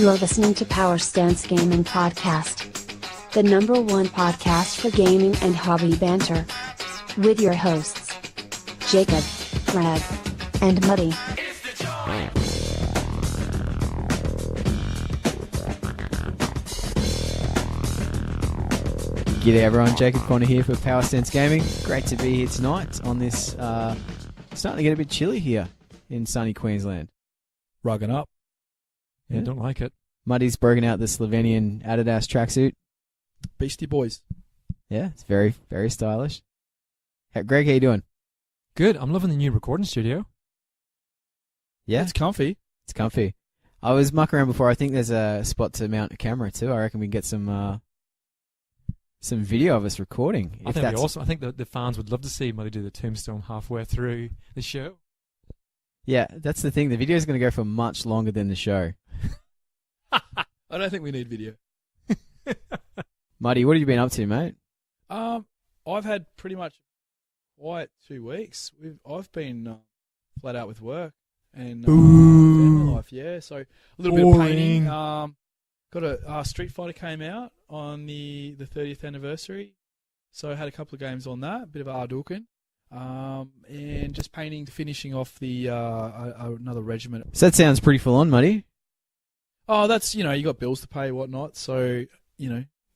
You are listening to Power Stance Gaming Podcast, the #1 podcast for gaming and hobby banter. With your hosts, Jacob, Greg, and Muddy. G'day everyone, Jacob Connor here for Power Stance Gaming. Great to be here tonight on this, starting to get a bit chilly here in sunny Queensland. Rugging up. Yeah. Don't like it. Muddy's broken out the Slovenian Adidas tracksuit. Beastie Boys. Yeah, it's very, very stylish. Greg, how you doing? Good. I'm loving the new recording studio. Yeah, It's comfy. it's comfy. I was mucking around before. I think there's a spot to mount a camera too. I reckon we can get some video of us recording. I think that'd be awesome. I think the fans would love to see Muddy do the tombstone halfway through the show. Yeah, that's the thing. The video is going to go for much longer than the show. I don't think we need video. Muddy, what have you been up to, mate? I've had pretty much a quiet 2 weeks. I've been flat out with work and family life. Yeah, so a little bit of painting. Got a Street Fighter came out on the 30th anniversary, so I had a couple of games on that. A bit of Hadouken. And just painting, finishing off the another regiment. So that sounds pretty full on, Muddy. Oh, that's, you got bills to pay, whatnot. So,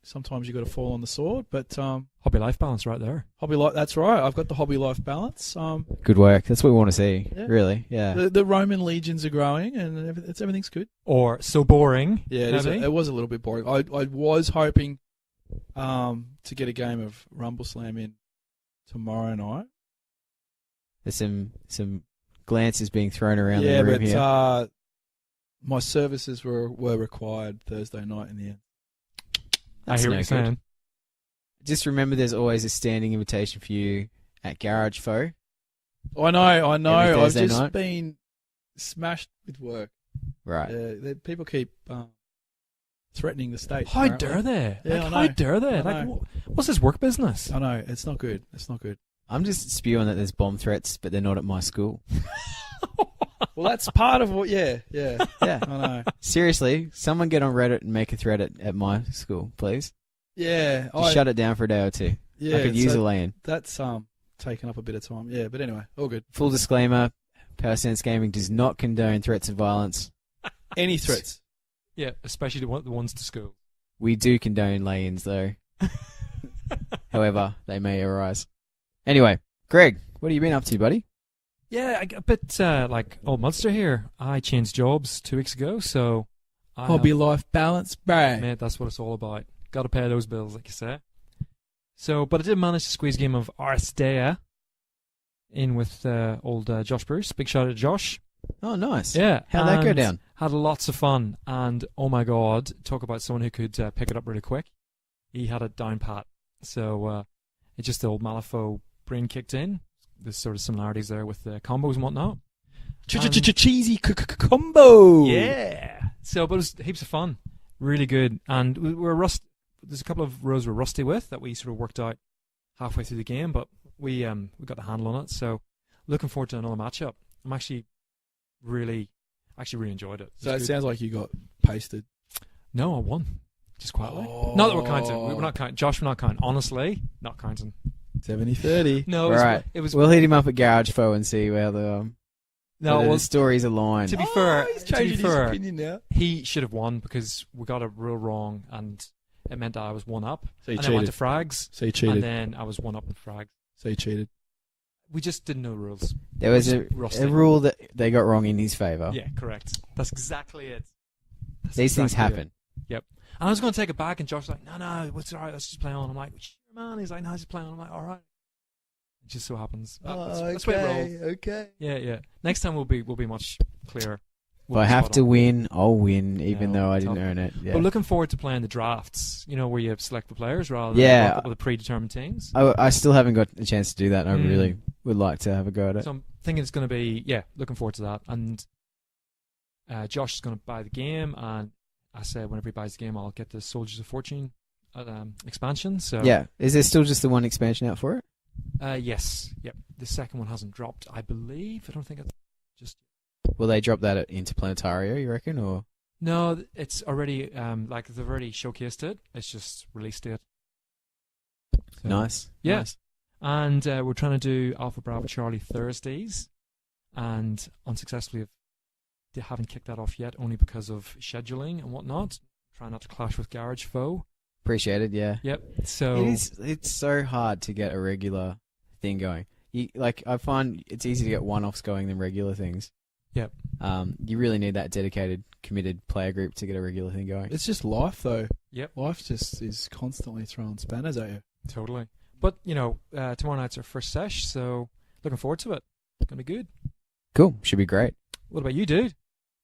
sometimes you got to fall on the sword. But Hobby life balance right there. hobby life, that's right. I've got the hobby life balance. Good work. That's what we want to see, Yeah. really. Yeah. The Roman legions are growing, and everything's good. Or so boring. Yeah, it was a little bit boring. I was hoping to get a game of Rumble Slam in tomorrow night. There's some glances being thrown around the room here. But my services were required Thursday night in the end. I hear what you're saying. Just remember, there's always a standing invitation for you at Garage Foe. I know. Every I've Thursday just night. been smashed with work. Right. People keep threatening the state. How apparently. dare they? Yeah, Like, I know. how dare they? I Like, know. what's this work business? I know. It's not good. It's not good. I'm just spewing that there's bomb threats, but they're not at my school. Well, that's part of what. Yeah. Yeah. I know. Seriously, someone get on Reddit and make a thread at my school, please. Yeah. Just shut it down for a day or two. Yeah. I could use so a lay-in. That's taken up a bit of time. Yeah, but anyway, all good. Full disclaimer, Power Stance Gaming does not condone threats of violence. Any threats? Yeah, especially the ones to school. We do condone lay-ins, though. However, they may arise. Anyway, Greg, what have you been up to, buddy? Yeah, a bit like old Munster here. I changed jobs 2 weeks ago, so Hobby life balance, bro. mate, that's what it's all about. Got to pay those bills, like you say. So, but I did manage to squeeze a game of Arstea in with old Josh Bruce. Big shout out to Josh. Oh, nice. Yeah. How'd that go and down? Had lots of fun, and oh my god, talk about someone who could pick it up really quick. He had it down pat. So, it's just the old Malifaux brain kicked in. There's sort of similarities there with the combos and whatnot. Cheesy combo. Yeah. So, but it was heaps of fun. Really good. And there's a couple of rows we're rusty with that we sort of worked out halfway through the game, but we got the handle on it. So, looking forward to another matchup. I'm actually really enjoyed it. So it good. sounds like you got pasted. No, I won. Just quietly. Oh. Not that we're counting. We're not counting. Josh, we're not counting. Honestly, not counting. 70-30. No, Right. it was. We'll hit him up at Garage Foe and see where the the stories align. to be fair, He's to be changing his fair, opinion now. he should have won because we got it real wrong, and it meant that I was one up. So you And then I went to cheated. frags, So you and cheated. then I was one up in frags. So you cheated. We just didn't know the rules. There was We're just rusty. a rule that they got wrong in his favour. Yeah, correct. That's exactly it. That's These things exactly happen. it. Yep. And I was going to take it back, and Josh was like, no, it's all right, let's just play on. I'm like, sure, man. He's like, no, just play on. I'm like, all right. It just so happens. That's where it rolled. Okay. Yeah. Next time we'll be much clearer. If I have to win, I'll win, even No, though I didn't tough. earn it. Yeah. But looking forward to playing the drafts, where you select the players rather than Yeah. rock up with the predetermined teams. I still haven't got a chance to do that, and I Mm. really would like to have a go at it. So I'm thinking it's going to be, looking forward to that. And Josh is going to buy the game, and I said whenever he buys the game, I'll get the Soldiers of Fortune expansion. So Yeah. Is there still just the one expansion out for it? Yes. Yep. The second one hasn't dropped, I believe. I don't think it's just. Will they drop that at Interplanetario, you reckon? Or No, it's already like they've already showcased it. It's just release date. So, Nice. Yeah. Nice. And we're trying to do Alpha Bravo Charlie Thursdays, and unsuccessfully they haven't kicked that off yet, only because of scheduling and whatnot. Trying not to clash with Garage Foe. Appreciate it. Yeah. Yep. So It's so hard to get a regular thing going. I find it's easier to get one-offs going than regular things. Yep. You really need that dedicated, committed player group to get a regular thing going. It's just life, though. Yep. Life just is constantly throwing spanners at you. Totally. But, tomorrow night's our first sesh, so looking forward to it. It's going to be good. Cool. Should be great. What about you, dude?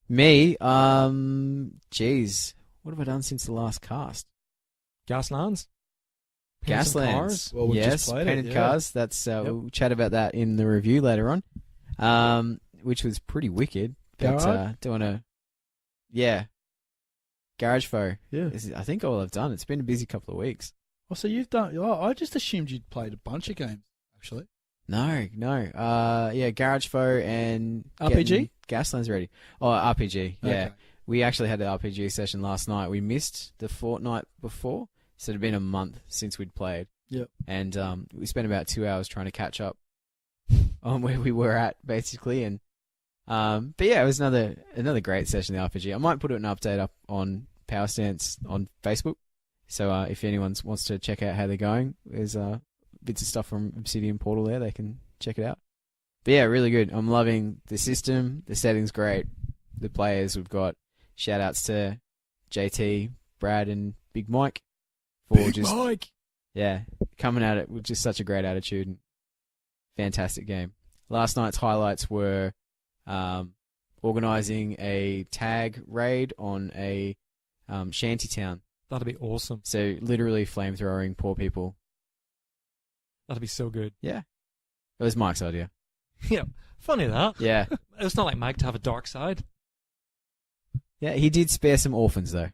Me, geez, what have I done since the last cast? Gaslands? Paint some Gaslands. cars? Well, we yes, just played painted it, yeah. cars. That's we'll chat about that in the review later on. Which was pretty wicked. But Garage? Garage Foe. Yeah. This is, I think, all I've done. It's been a busy couple of weeks. Oh, so you've done... Oh, I just assumed you'd played a bunch of games, actually. No. Garage Foe and RPG? getting Gaslands ready. Oh, RPG. Yeah. Okay. We actually had an RPG session last night. We missed the fortnight before, so it had been a month since we'd played. Yep. And we spent about 2 hours trying to catch up on where we were at, basically. And but yeah, it was another great session, the RPG. I might put an update up on Power Stance on Facebook. So if anyone wants to check out how they're going, there's bits of stuff from Obsidian Portal there. They can check it out. But yeah, really good. I'm loving the system. The setting's great. The players, we've got shout-outs to JT, Brad, and Big Mike. Mike! Yeah, coming at it with just such a great attitude. And fantastic game. Last night's highlights were organising a tag raid on a shantytown. That'd be awesome. So literally flamethrowing poor people. That'd be so good. Yeah. It was Mike's idea. Yeah. Funny that. Yeah. It's not like Mike to have a dark side. Yeah, he did spare some orphans, though.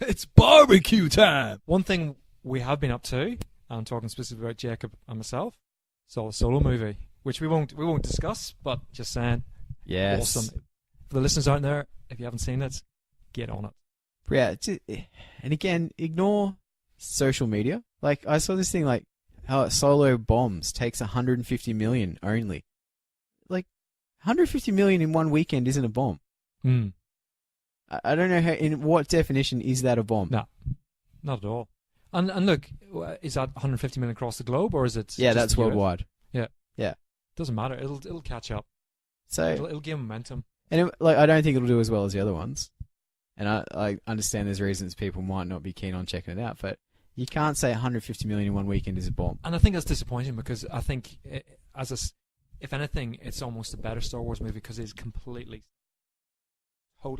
It's barbecue time! One thing we have been up to, I'm talking specifically about Jacob and myself, saw a solo movie, which we won't discuss, but just saying, Yes. awesome. For the listeners out there, if you haven't seen it, get on it. Yeah, and again, ignore social media. Like, I saw this thing like how Solo Bombs takes 150 million only. Like, 150 million in one weekend isn't a bomb. Mm. I don't know in what definition is that a bomb? No, not at all. And look, is that 150 million across the globe, or is it? Yeah, just that's the US? worldwide. Yeah. Doesn't matter. It'll catch up. So It'll gain momentum. and I don't think it'll do as well as the other ones. And I understand there's reasons people might not be keen on checking it out, but you can't say 150 million in one weekend is a bomb. And I think that's disappointing because I think, if anything, it's almost a better Star Wars movie because it's completely,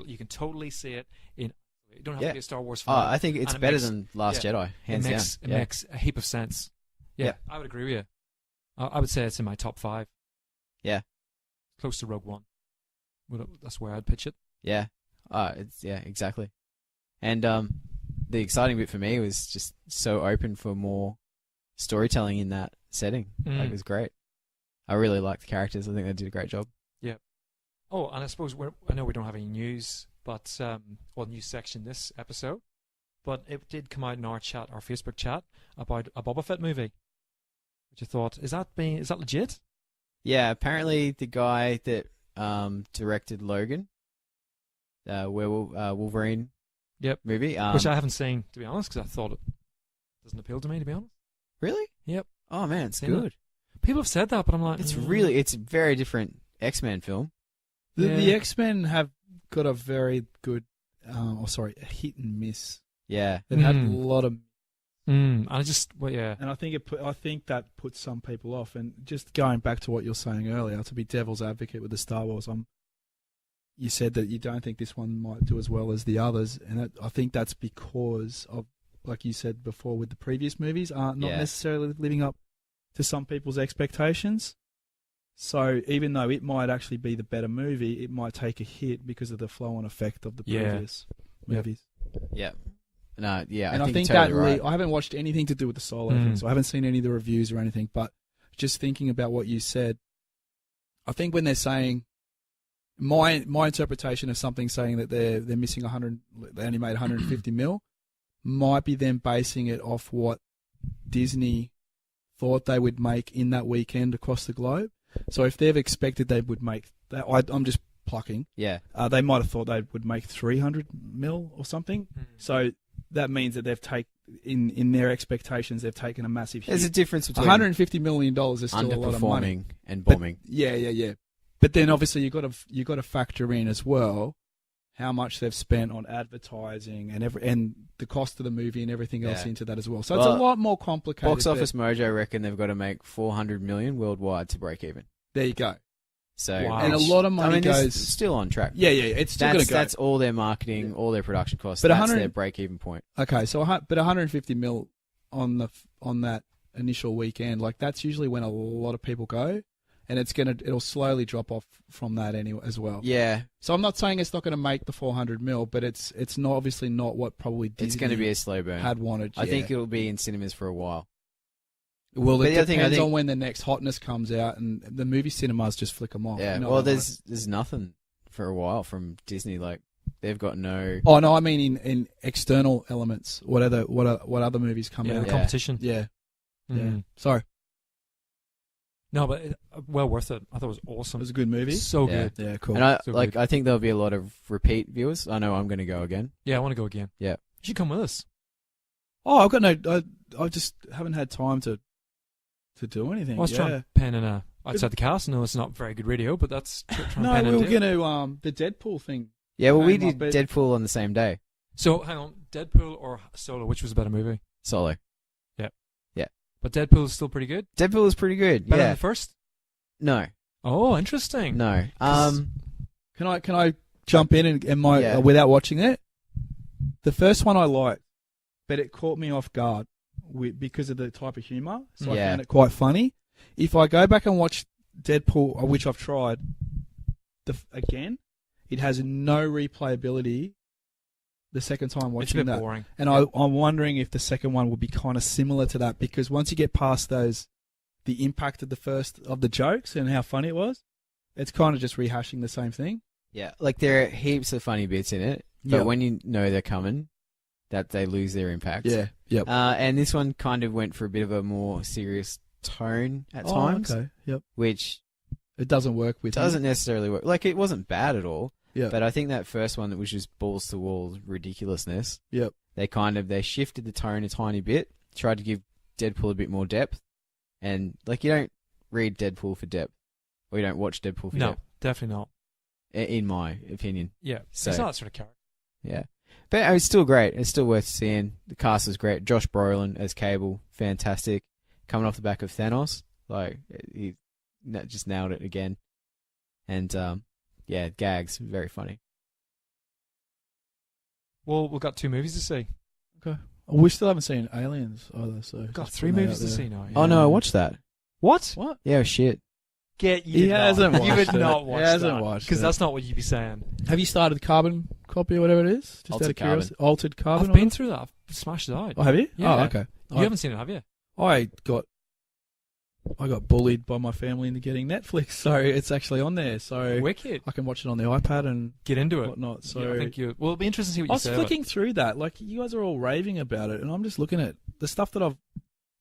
you can totally see it in. You don't have to be a Star Wars fan. I think it's better than Last Jedi, hands down. It makes a heap of sense. Yeah, I would agree with you. I would say it's in my top 5. Yeah. Close to Rogue One. That's where I'd pitch it. Yeah. Exactly. And the exciting bit for me was just so open for more storytelling in that setting. Like, it was great. I really liked the characters. I think they did a great job. Yeah. Oh, and I suppose I know we don't have any news, but news section this episode, but it did come out in our Facebook chat about a Boba Fett movie. Which I thought, is that legit? Yeah. Apparently, the guy that directed Logan, Wolverine, movie, which I haven't seen, to be honest, because I thought it doesn't appeal to me, to be honest. Really? Yep. Oh man, it's Seen good. it. People have said that, but I'm like, It's a very different X-Men film. The X-Men have got a very good, a hit and miss. Yeah. They've had a lot of... And And I think that puts some people off. And just going back to what you're saying earlier, to be devil's advocate with the Star Wars, you said that you don't think this one might do as well as the others, and I think that's because of, like you said before, with the previous movies, aren't not necessarily living up to some people's expectations. So even though it might actually be the better movie, it might take a hit because of the flow-on effect of the previous movies. Yeah. No, yeah, and I think totally that right. I haven't watched anything to do with the Solo thing, so I haven't seen any of the reviews or anything. But just thinking about what you said, I think when they're saying my interpretation of something saying that they're missing 100, they only made 150 mil, might be them basing it off what Disney thought they would make in that weekend across the globe. So if they've expected they would make that, I'm just plucking. Yeah. They might have thought they would make 300 mil or something. So that means that they've taken in their expectations, they've taken a massive hit. There's a difference between $150 million is still a lot of money. Underperforming and bombing. But, yeah. But then obviously you got to factor in as well how much they've spent on advertising and the cost of the movie and everything else into that as well. So it's a lot more complicated. Box Office Mojo reckon they've got to make 400 million worldwide to break even. There you go. So Wow. And a lot of money goes. It's still on track. Yeah. It's still going to go. That's all their marketing, all their production costs. But That's their break even point. Okay, so but 150 mil on that initial weekend, like that's usually when a lot of people go, and it'll slowly drop off from that anyway as well. Yeah. So I'm not saying it's not going to make the 400 mil, but it's not obviously not what probably Disney It's going to be a slow burn. had wanted. I think it'll be in cinemas for a while. Well, But it the other thing, depends I think- on when the next hotness comes out, and the movie cinemas just flick them off. Yeah. You know Well, what I mean? there's nothing for a while from Disney. Like they've got no. Oh no, I mean in external elements. What other movies come Yeah, out? the competition. Yeah. Mm. Sorry, No, but well worth it. I thought it was it awesome. was a good movie. So Yeah. good. Yeah, cool. And I So good. I think there'll be a lot of repeat viewers. I know I'm going to go again. Yeah, I want to go again. Yeah. You should come with us. Oh, I've got no. I just haven't had time to do anything. I was trying to pen in outside the cast. No, it's not very good radio, but that's trying to No, pen we in were too. going to the Deadpool thing. Yeah. Well, we Hang on, did but- Deadpool on the same day. So hang on, Deadpool or Solo, which was a better movie? Solo. But Deadpool is still pretty good. Deadpool is pretty good. Better than Yeah. the first. No. Oh, interesting. No. Can I jump in and Yeah. without watching it? The first one I liked, but it caught me off guard because of the type of humor. So I Yeah. found it quite funny. If I go back and watch Deadpool, which I've tried, again, it has no replayability. The second time It's a watching bit that, boring. and I'm wondering if the second one will be kind of similar to that, because once you get past the impact of the jokes and how funny it was, it's kind of just rehashing the same thing. Yeah. Like there are heaps of funny bits in it, but Yeah. when you know they're coming, that they lose their impact. Yeah. Yep. And this one kind of went for a bit of a more serious tone at times, Okay. Yep. which It doesn't work with him. doesn't necessarily work. Like it wasn't bad at all. Yeah. But I think that first one that was just balls to wall ridiculousness. Yep. They shifted the tone a tiny bit, tried to give Deadpool a bit more depth, and like you don't read Deadpool for depth, or you don't watch Deadpool for No, depth. definitely not. In my opinion. Yeah, So- it's not that sort of character. Yeah. But it's still great. It's still worth seeing. The cast was great. Josh Brolin as Cable, fantastic. Coming off the back of Thanos, like he just nailed it again. And yeah, gags, very funny. Well, we've got 2 movies to see. Okay. Oh, we still haven't seen Aliens either. So We've got just 3 putting that movies out to there. see now. Oh no, I watched that. What? What? Yeah, shit. He hasn't You would watched it. not He watch hasn't that. watched Because it. that's not what you'd be saying. Have you started Carbon Copy or whatever it is? Just out Altered of curiosity. Carbon. Altered Carbon. I've been through that. I've smashed it out. Oh, have you? Yeah. Oh, okay. You haven't seen it, have you? I got bullied by my family into getting Netflix, so it's actually on there. So Wicked. I can watch it on the iPad and Get into it. whatnot. So Yeah, I think you. Well, it'll be interesting to see what I you was say. flicking through that. Like you guys are all raving about it, and I'm just looking at the stuff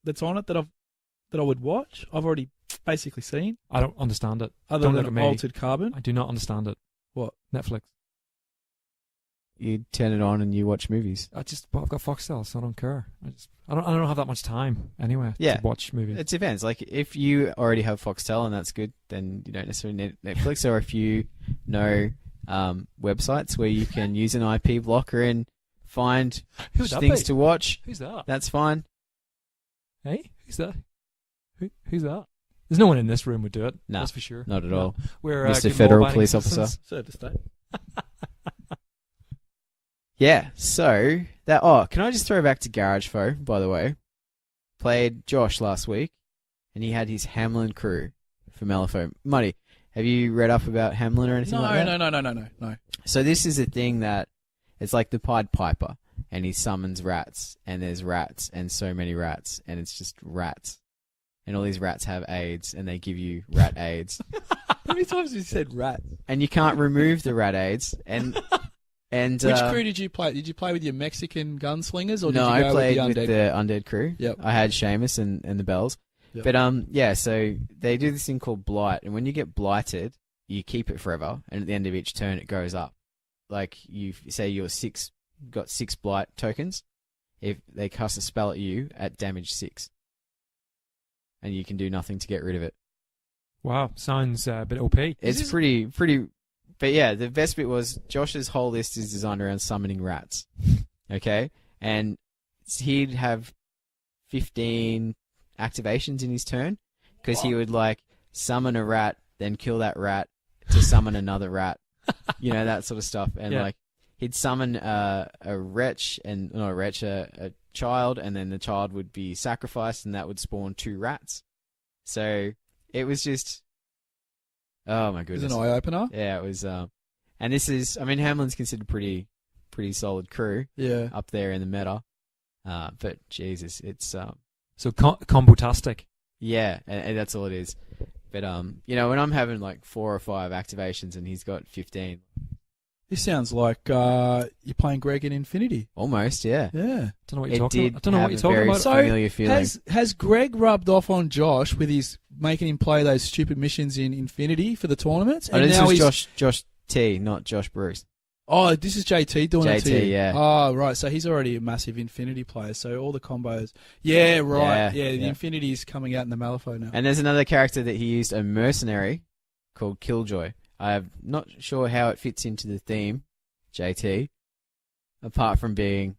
that's on it that I would watch. I've already basically seen. I don't understand it. Other Don't look than at me. Altered Carbon. I do not understand it. What? Netflix. You turn it on and you watch movies. I've got Foxtel, so I don't care. I don't have that much time anyway Yeah. to watch movies. It depends. Like if you already have Foxtel and that's good, then you don't necessarily need Netflix. Or if you know websites where you can use an IP blocker and find Who'd that things be? to watch, Who's that? that's fine. Hey, who's that? Who's that? There's no one in this room would do it. No, That's for sure. not at No. all. We're Mr. getting Federal law-abiding Police citizens. Officer. Serve the state. Yeah, so can I just throw back to Garage Foe, by the way? Played Josh last week, and he had his Hamlin crew for Malifaux. Muddy, have you read up about Hamlin or anything like that? No. So this is a thing that it's like the Pied Piper, and he summons rats, and there's rats, and so many rats, and it's just rats. And all these rats have AIDS, and they give you rat AIDS. How many times have you said rat? and you can't remove the rat aids. And Which crew did you play? Did you play with your Mexican gunslingers, or did no, you go I played with with the undead? the undead crew. Yep. I had Seamus and the Bells. Yep. But yeah, so they do this thing called blight, and when you get blighted, you keep it forever, and at the end of each turn, it goes up. Like you say, you're got 6 blight tokens. If they cast a spell at you at damage 6, and you can do nothing to get rid of it. Wow, sounds a bit OP. It's pretty. But yeah, the best bit was Josh's whole list is designed around summoning rats. Okay, and he'd have 15 activations in his turn because he would like summon a rat, then kill that rat to summon another rat. You know, that sort of stuff. And Yeah. like he'd summon a child, and then the child would be sacrificed, and that would spawn 2 rats. So it was just, oh my It goodness, was an eye opener. yeah, it was. And this is, I mean, Hamlin's considered pretty solid crew Yeah. up there in the meta. But Jesus, it's So combo-tastic. yeah, and that's all it is. But you know, when I'm having like 4 or 5 activations and he's got 15, This sounds like you're playing Greg in Infinity. almost, yeah. Yeah. Don't know what It you're talking did about. I don't know have what you're a talking very about. So, familiar feeling. Has Greg rubbed off on Josh with his making him play those stupid missions in Infinity for the tournaments? Oh, this now was Josh T, not Josh Bruce. Oh, this is JT doing it to JT, you. yeah. Oh, right. So he's already a massive Infinity player. So all the combos. Yeah, right. Yeah, the yeah. Infinity is coming out in the Malifaux now. And there's another character that he used, a mercenary called Killjoy. I'm not sure how it fits into the theme, JT, apart from being,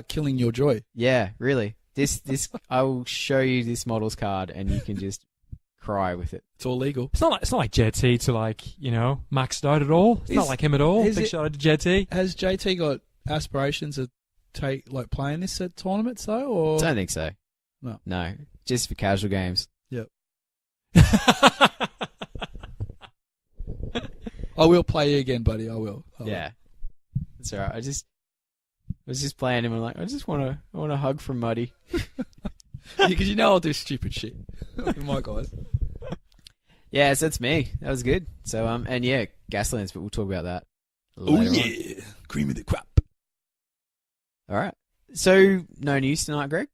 Killing your joy. yeah, really. This I will show you this model's card, and you can just cry with it. It's all legal. It's not like JT to max it out at all. It's not like him at all. is Big it- shout out to JT. Has JT got aspirations of playing this at tournaments though, or I don't think so. No, just for casual games. I will play you again, buddy. I will. Yeah, that's all right. I was just playing him, and I want a hug from Muddy. Because you know I'll do stupid shit. My God. Yeah, so that's me. That was good. So and yeah, Gaslands, but we'll talk about that Oh later on. yeah, cream of the crop. All right. So no news tonight, Greg.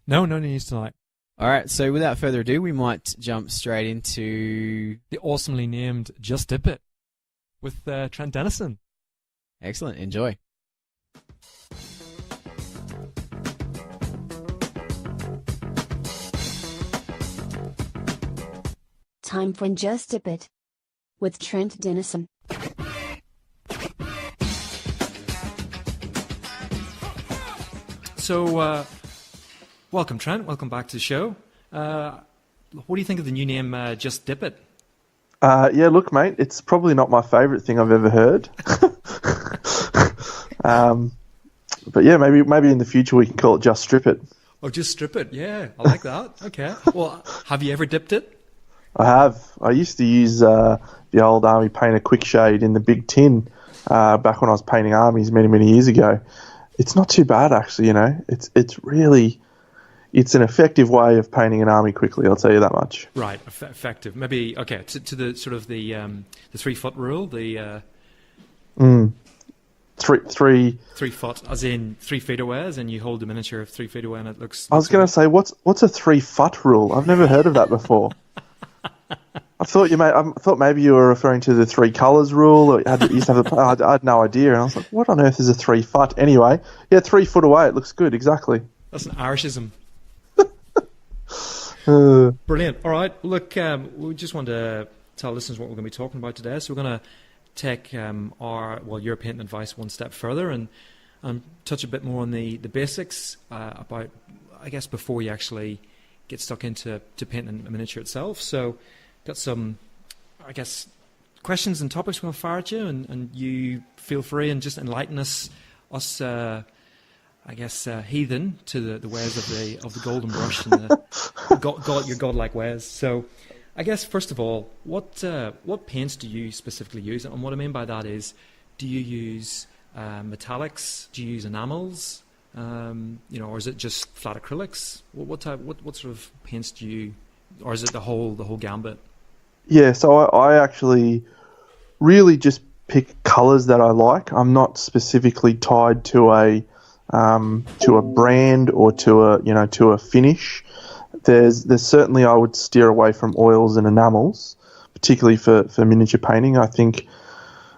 No news tonight. All right. So without further ado, we might jump straight into. The awesomely named Just Dip It with Trent Denison. Excellent. Enjoy. Time for Just Dip It with Trent Denison. So, welcome, Trent. Welcome back to the show. What do you think of the new name, Just Dip It? Yeah, look, mate, it's probably not my favourite thing I've ever heard. But yeah, maybe in the future we can call it Just Strip It. Oh, Just Strip It. Yeah, I like that. Okay. Well, have you ever dipped it? I have. I used to use the old Army Painter Quick Shade in the big tin back when I was painting armies many years ago. It's not too bad, actually, you know. It's really... It's an effective way of painting an army quickly, I'll tell you that much. Right, effective. Maybe, okay, to the sort of the 3-foot rule, the... 3 3 foot, as in 3 feet away, as in you hold the miniature of 3 feet away and it looks... I was going to say, what's a 3-foot rule? I've never heard of that before. I thought maybe you were referring to the 3 colours rule. Or I had no idea, and I was like, what on earth is a 3-foot? Anyway, yeah, 3 foot away, it looks good, exactly. That's an Irishism. Uh, Brilliant. All right. Look, we just want to tell listeners what we're going to be talking about today. So we're going to take your painting advice one step further and touch a bit more on the basics about, I guess, before you actually get stuck into painting a miniature itself. So got some, I guess, questions and topics we're going to fire at you, and you feel free and just enlighten us I guess, heathen to the ways of the golden brush and your godlike ways. So, I guess first of all, what paints do you specifically use? And what I mean by that is, do you use metallics? Do you use enamels? Or is it just flat acrylics? What sort of paints do you, or is it the whole gambit? Yeah, so I actually really just pick colours that I like. I'm not specifically tied to a brand or to a finish. There's certainly, I would steer away from oils and enamels, particularly for miniature painting. I think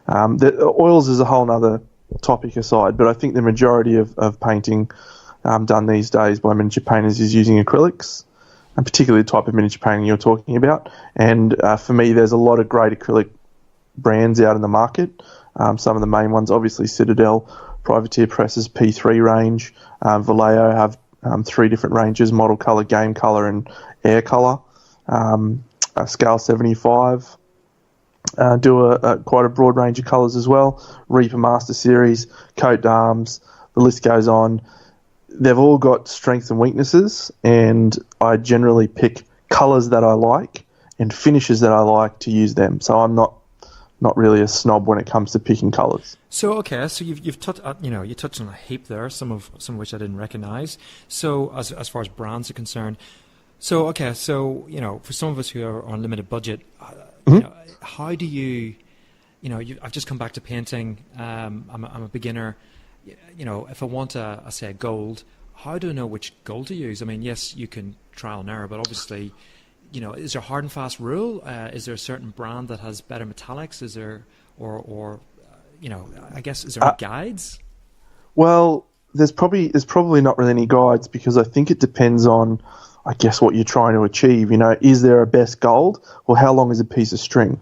the oils is a whole other topic aside, but I think the majority of painting done these days by miniature painters is using acrylics, and particularly the type of miniature painting you're talking about. And for me, there's a lot of great acrylic brands out in the market. Some of the main ones, obviously Citadel, Privateer Presses, P3 range. Vallejo have 3 different ranges: model color, game color, and air color. Scale 75 do quite a broad range of colors as well. Reaper Master Series, Coat d'Arms, the list goes on. They've all got strengths and weaknesses, and I generally pick colors that I like and finishes that I like to use them. So I'm not really a snob when it comes to picking colors. So okay, so you've touched you touched on a heap there, some of which I didn't recognize. So as far as brands are concerned, so okay, so for some of us who are on limited budget, how do you, I've just come back to painting. I'm a beginner. If I want say a gold, how do I know which gold to use? I mean, yes, you can trial and error, but obviously, is there a hard and fast rule? Is there a certain brand that has better metallics? Is there, or I guess, is there any guides? Well, there's probably not really any guides, because I think it depends on, I guess, what you're trying to achieve. Is there a best gold, or how long is a piece of string?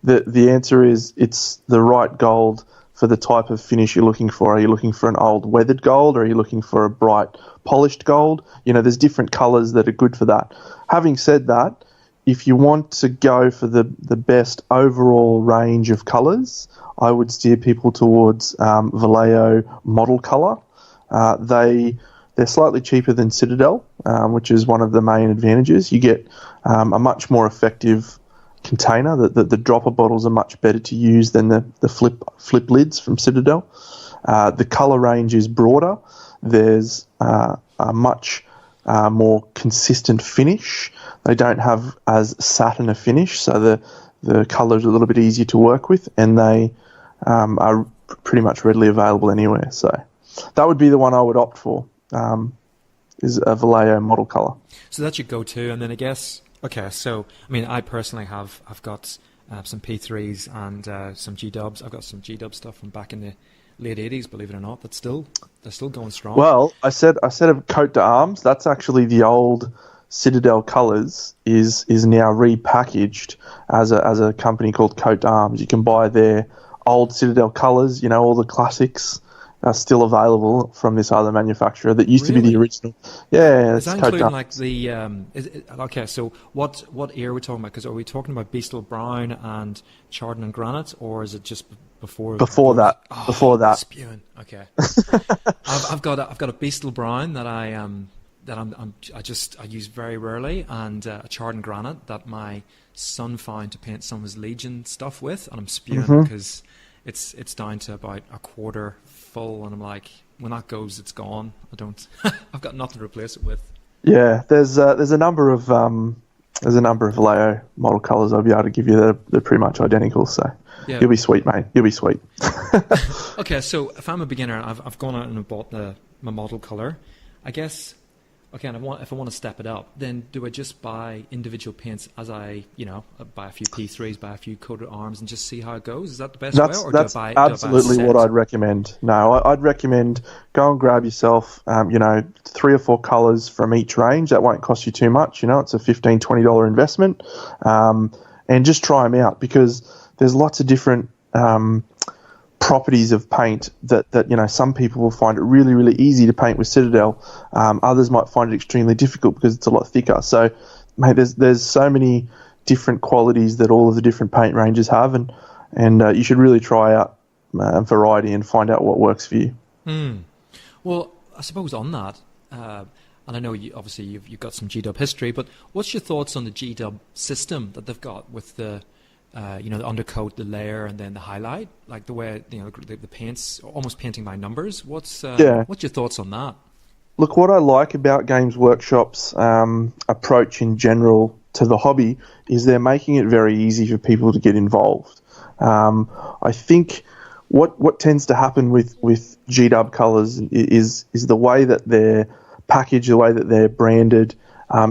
The answer is it's the right gold for the type of finish you're looking for. Are you looking for an old weathered gold, or are you looking for a bright polished gold? There's different colours that are good for that. Having said that, if you want to go for the best overall range of colours, I would steer people towards Vallejo model colour. They're slightly cheaper than Citadel, which is one of the main advantages. You get a much more effective container. The dropper bottles are much better to use than the flip lids from Citadel. The colour range is broader. There's a much more consistent finish. They don't have as satin a finish, so the colours are a little bit easier to work with, and they are pretty much readily available anywhere. So that would be the one I would opt for, is a Vallejo model colour. So that's your go-to, and then I guess, okay, so I mean, I personally I've got some P3s and some G-dubs. I've got some G-dub stuff from back in the late 80s, believe it or not. They're still going strong. Well, I said a Coat d'Arms. That's actually the old Citadel colours is now repackaged as a company called Coat d'Arms. You can buy their old Citadel colours. All the classics are still available from this other manufacturer that used to be the original. Yeah, is that including like the? Okay, so what era are we talking about? Because are we talking about Beastal Brown and Chardon and Granite, or is it just before? Before that. Oh, before that. Spewing. Okay. I've got a Beastal Brown that I use very rarely, and a Chardon Granite that my son found to paint some of his Legion stuff with, and I'm spewing because it's down to about a quarter full, and I'm like, when that goes, it's gone. I've got nothing to replace it with. Yeah, there's a number of Vallejo model colours I'll be able to give you that are pretty much identical. So yeah. You'll be sweet, mate. You'll be sweet. Okay, so if I'm a beginner and I've gone out and bought my model colour, I guess. Okay, and if I want to step it up, then do I just buy individual paints as I buy a few P3s, buy a few Coat d'Arms, and just see how it goes? Is that the best way? Or that's do I absolutely what I'd recommend. No, I'd recommend go and grab yourself, 3 or 4 colours from each range. That won't cost you too much. It's a $15, $20 investment, and just try them out, because there's lots of different properties of paint that some people will find it really, really easy to paint with Citadel. Others might find it extremely difficult because it's a lot thicker. So, mate, there's so many different qualities that all of the different paint ranges have, and you should really try out a variety and find out what works for you. Well, I suppose on that, and I know obviously you've got some G-dub history, but what's your thoughts on the G-dub system that they've got with the the undercoat, the layer, and then the highlight, like the way the paints, almost painting by numbers? What's your thoughts on that? Look, what I like about Games Workshop's approach in general to the hobby is they're making it very easy for people to get involved. I think what tends to happen with G-Dub colours is the way that they're packaged, the way that they're branded.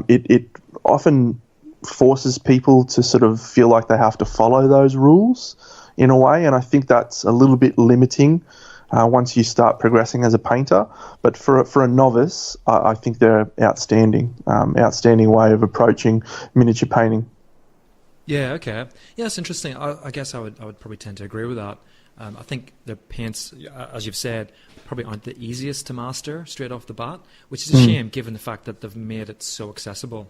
It often forces people to sort of feel like they have to follow those rules in a way, and I think that's a little bit limiting once you start progressing as a painter. But for a novice, I think they're outstanding way of approaching miniature painting. Yeah, okay. Yeah, it's interesting. I guess I would probably tend to agree with that. I think the paints, as you've said, probably aren't the easiest to master straight off the bat, which is a shame given the fact that they've made it so accessible.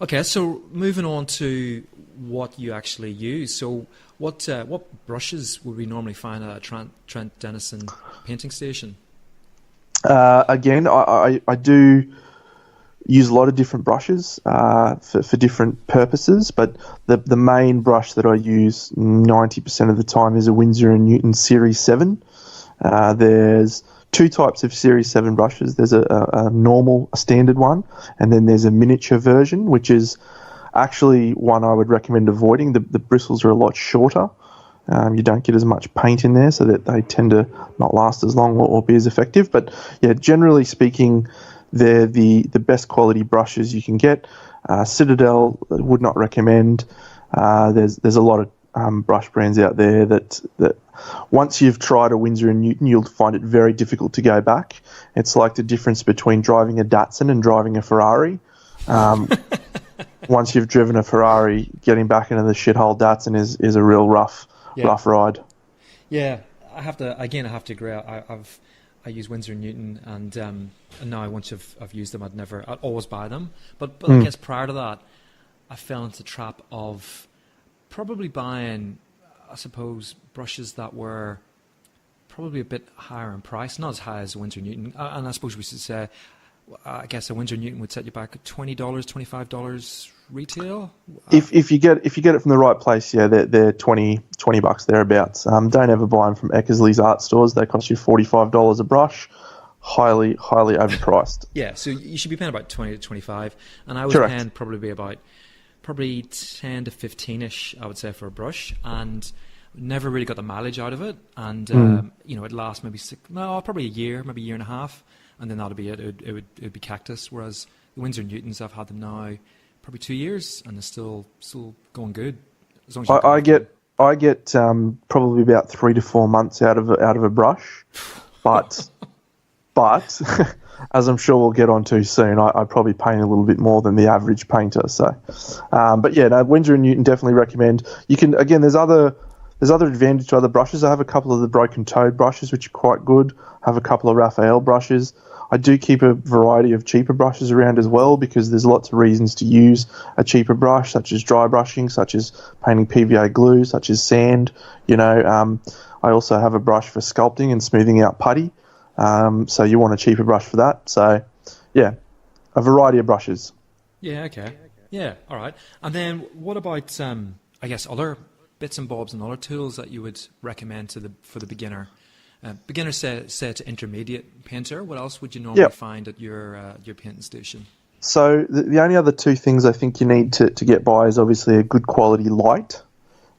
Okay, so moving on to what you actually use. So what brushes would we normally find at a Trent Denison painting station? Again, I do use a lot of different brushes for different purposes, but the main brush that I use 90% of the time is a Winsor & Newton Series 7. There's two types of Series 7 brushes. There's a standard one, and then there's a miniature version, which is actually one I would recommend avoiding. The bristles are a lot shorter. You don't get as much paint in there, so that they tend to not last as long or be as effective. But yeah, generally speaking, they're the best quality brushes you can get. Citadel would not recommend. There's a lot of brush brands out there that once you've tried a Winsor & Newton, you'll find it very difficult to go back. It's like the difference between driving a Datsun and driving a Ferrari. Once you've driven a Ferrari, getting back into the shithole Datsun is a real rough ride. Yeah, I have to agree. I use Winsor & Newton, and now once I've used them, I'd always buy them. But I guess prior to that, I fell into the trap of probably buying, I suppose, brushes that were probably a bit higher in price, not as high as Winsor & Newton. And I suppose we should say, I guess a Winsor & Newton would set you back at $20, $25 retail. If you get it from the right place, yeah, they're $20 thereabouts. Don't ever buy them from Eckersley's art stores. They cost you $45 a brush. Highly overpriced. Yeah, so you should be paying about $20 to $25, and I was Correct. paying probably 10 to 15ish, I would say, for a brush, and never really got the mileage out of it. And it lasts probably a year, maybe a year and a half, and then that'll be it. It would be Cactus. Whereas the Winsor & Newtons, I've had them now probably 2 years, and they're still going good. As long as I get probably about 3 to 4 months out of a brush, but as I'm sure we'll get on to soon, I probably paint a little bit more than the average painter. So, but yeah, no, Winsor & Newton definitely recommend. You can, again, there's other advantage to other brushes. I have a couple of the Broken Toad brushes, which are quite good. I have a couple of Raphael brushes. I do keep a variety of cheaper brushes around as well, because there's lots of reasons to use a cheaper brush, such as dry brushing, such as painting PVA glue, such as sand. I also have a brush for sculpting and smoothing out putty. So you want a cheaper brush for that. So, yeah, a variety of brushes. Yeah, okay. Yeah, all right. And then what about, I guess, other bits and bobs and other tools that you would recommend for the beginner? Beginner, say to intermediate painter. What else would you normally find at your painting station? So the only other two things I think you need to get by is obviously a good quality light,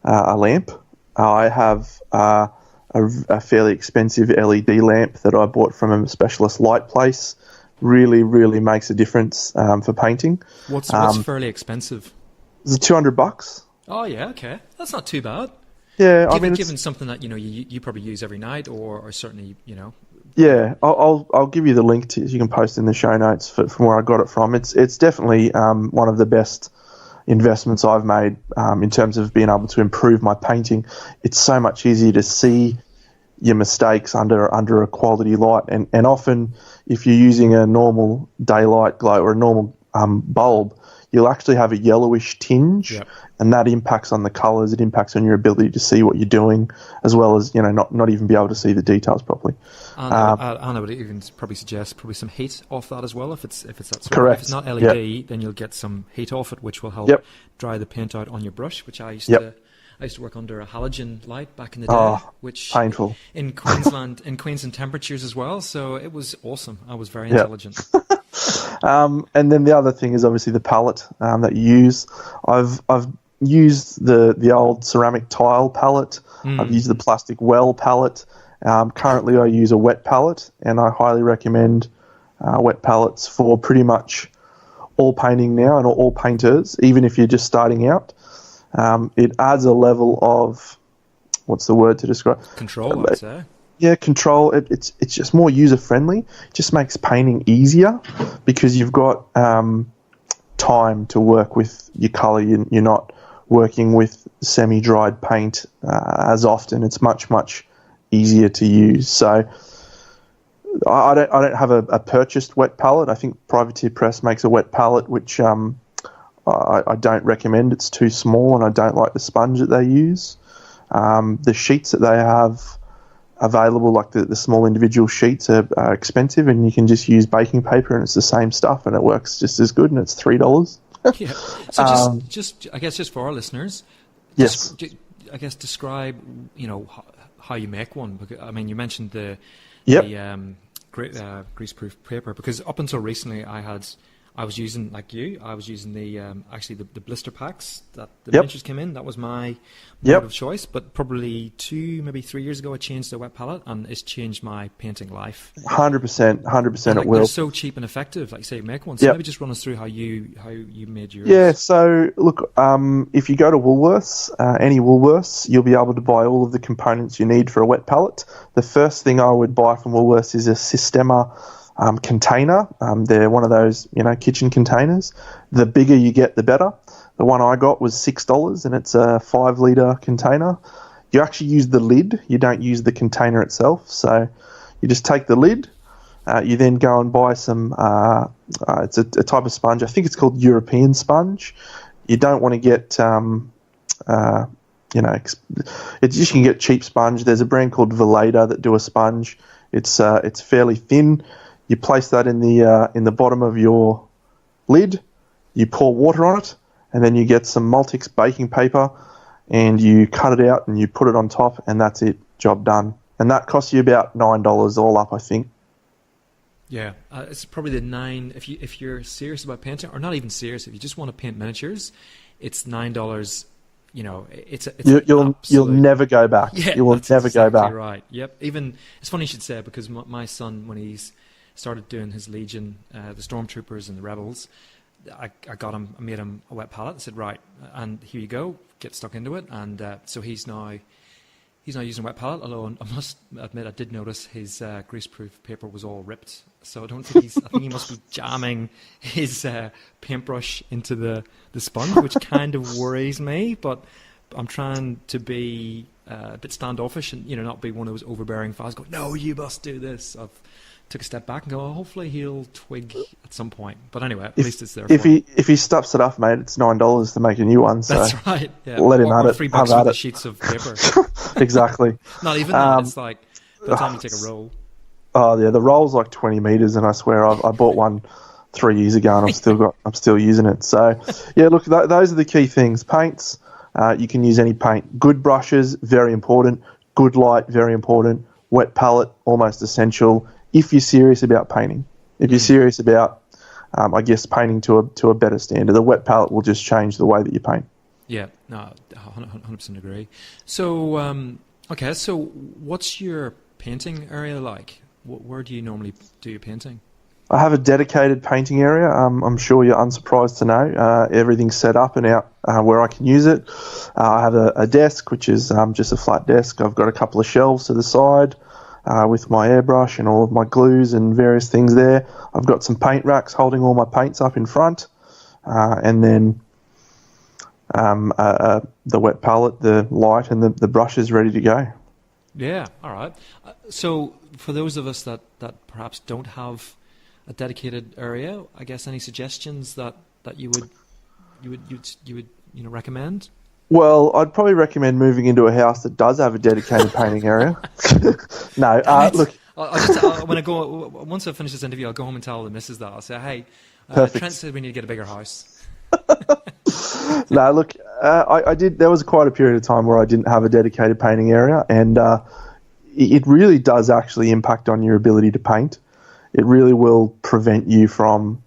a lamp. I have a fairly expensive LED lamp that I bought from a specialist light place. Really, really makes a difference for painting. What's fairly expensive? It's $200. Oh yeah, okay, that's not too bad. Yeah, given something that you probably use every night, or certainly Yeah, I'll give you the link you can post in the show notes from where I got it from. It's definitely one of the best investments I've made in terms of being able to improve my painting. It's so much easier to see your mistakes under a quality light, and often if you're using a normal daylight glow or a normal bulb, you'll actually have a yellowish tinge, and that impacts on the colours. It impacts on your ability to see what you're doing, as well as not even be able to see the details properly. And I would even probably suggest some heat off that as well, if it's that sort. Correct. If it's not LED, then you'll get some heat off it, which will help dry the paint out on your brush, which I used I used to work under a halogen light back in the day, Oh, which painful. in Queensland temperatures as well. So it was awesome. I was very intelligent. And then the other thing is obviously the palette that you use. I've used the old ceramic tile palette. I've used the plastic well palette. Currently, I use a wet palette, and I highly recommend wet palettes for pretty much all painting now and all painters, even if you're just starting out. It adds a level of, what's the word to describe? Control, I'd say. Yeah, control. It's just more user friendly. It just makes painting easier because you've got time to work with your colour. You're not working with semi-dried paint as often. It's much easier to use. So I don't have a purchased wet palette. I think Privateer Press makes a wet palette, which I don't recommend. It's too small, and I don't like the sponge that they use. The sheets that they have available, like the small individual sheets, are expensive, and you can just use baking paper, and it's the same stuff, and it works just as good, and it's $3. Yeah. So just I guess just for our listeners, yes. I guess describe how you make one. Because I mean, you mentioned the greaseproof paper, because up until recently I was using, like you, I was using the actually the blister packs that the miniatures came in. That was my mode of choice. But probably 2, maybe 3 years ago, I changed to a wet palette, and it's changed my painting life. 100%, it will. They're so cheap and effective. Like you say, you make one. So maybe just run us through how you made yours. Yeah. So look, if you go to Woolworths, any Woolworths, you'll be able to buy all of the components you need for a wet palette. The first thing I would buy from Woolworths is a Sistema container. They're one of those, kitchen containers. The bigger you get, the better. The one I got was $6, and it's a 5-litre container. You actually use the lid. You don't use the container itself. So you just take the lid. You then go and buy some, it's a type of sponge. I think it's called European sponge. You don't want to get, you can get cheap sponge. There's a brand called Veleda that do a sponge. It's fairly thin. You place that in the bottom of your lid. You pour water on it, and then you get some Multix baking paper, and you cut it out and you put it on top, and that's it. Job done. And that costs you about $9 all up, I think. Yeah, it's probably the 9. If you're serious about painting, or not even serious, if you just want to paint miniatures, it's $9. You'll never go back. Yeah, you will never go back. Right. Yep. Even it's funny you should say it, because my son, when he's started doing his Legion, the Stormtroopers and the Rebels, I made him a wet palette. I said, right, and here you go, get stuck into it. And so he's now using a wet palette. Although I must admit, I did notice his greaseproof paper was all ripped. So I think he must be jamming his paintbrush into the sponge, which kind of worries me. But I'm trying to be a bit standoffish and not be one of those overbearing fathers. Go, no, you must do this. I've took a step back and go, oh, hopefully he'll twig at some point. But anyway, at least it's there. If he stuffs it up, mate, it's $9 to make a new one. So that's right. Yeah. Let him at it. $3 for the sheets of paper. Exactly. Not even that. It's like by the time you take a roll. Oh yeah, the roll's like 20 meters, and I swear I bought one 3 years ago, and I'm still using it. So yeah, look, those are the key things. Paints, you can use any paint. Good brushes, very important. Good light, very important. Wet palette, almost essential. If you're serious about painting, if you're serious about, I guess, painting to a better standard, the wet palette will just change the way that you paint. Yeah, no, 100% agree. So, okay, so what's your painting area like? Where do you normally do your painting? I have a dedicated painting area. I'm sure you're unsurprised to know. Everything's set up and out where I can use it. I have a desk, which is just a flat desk. I've got a couple of shelves to the side with my airbrush and all of my glues and various things there. I've got some paint racks holding all my paints up in front. And then the wet palette, the light, and the brushes ready to go. Yeah, all right. So for those of us that perhaps don't have a dedicated area, I guess any suggestions that you would recommend? Well, I'd probably recommend moving into a house that does have a dedicated painting area. No, look. When once I finish this interview, I'll go home and tell the missus that. I'll say, hey, Perfect. Trent said we need to get a bigger house. No, look, I did. There was quite a period of time where I didn't have a dedicated painting area, and it really does actually impact on your ability to paint. It really will prevent you from,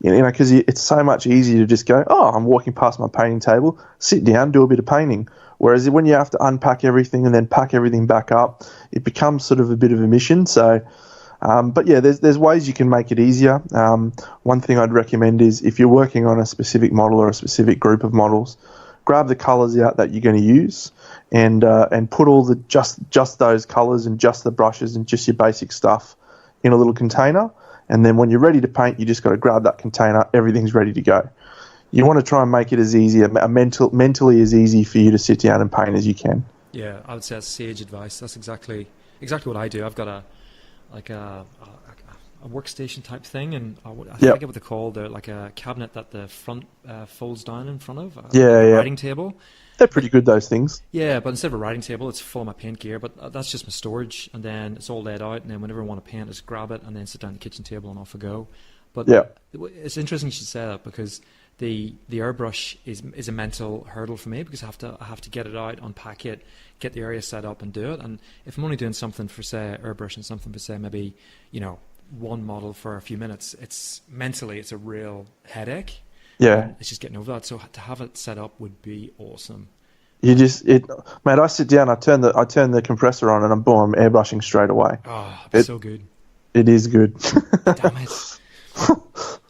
because it's so much easier to just go, oh, I'm walking past my painting table, sit down, do a bit of painting. Whereas when you have to unpack everything and then pack everything back up, it becomes sort of a bit of a mission. So, but yeah, there's ways you can make it easier. One thing I'd recommend is if you're working on a specific model or a specific group of models, grab the colours out that you're going to use, and put all the just those colours and just the brushes and just your basic stuff in a little container. And then when you're ready to paint, you just got to grab that container. Everything's ready to go. You want to try and make it as easy, mentally as easy for you to sit down and paint as you can. Yeah, I would say that's sage advice. That's exactly what I do. I've got a workstation type thing, and I forget what they're called. They're like a cabinet that the front folds down in front of. Writing table. They're pretty good, those things. Yeah, but instead of a writing table, it's full of my paint gear. But that's just my storage, and then it's all laid out. And then whenever I want to paint, I just grab it and then sit down at the kitchen table and off I go. But it's interesting you should say that, because the airbrush is a mental hurdle for me, because I have to get it out, unpack it, get the area set up, and do it. And if I'm only doing something for, say, airbrush and something for, say, maybe one model for a few minutes, it's a real headache. Yeah, it's just getting over that. So to have it set up would be awesome. Mate, I sit down, I turn the compressor on, and I'm airbrushing straight away. Oh, it's so good. It is good. Damn it.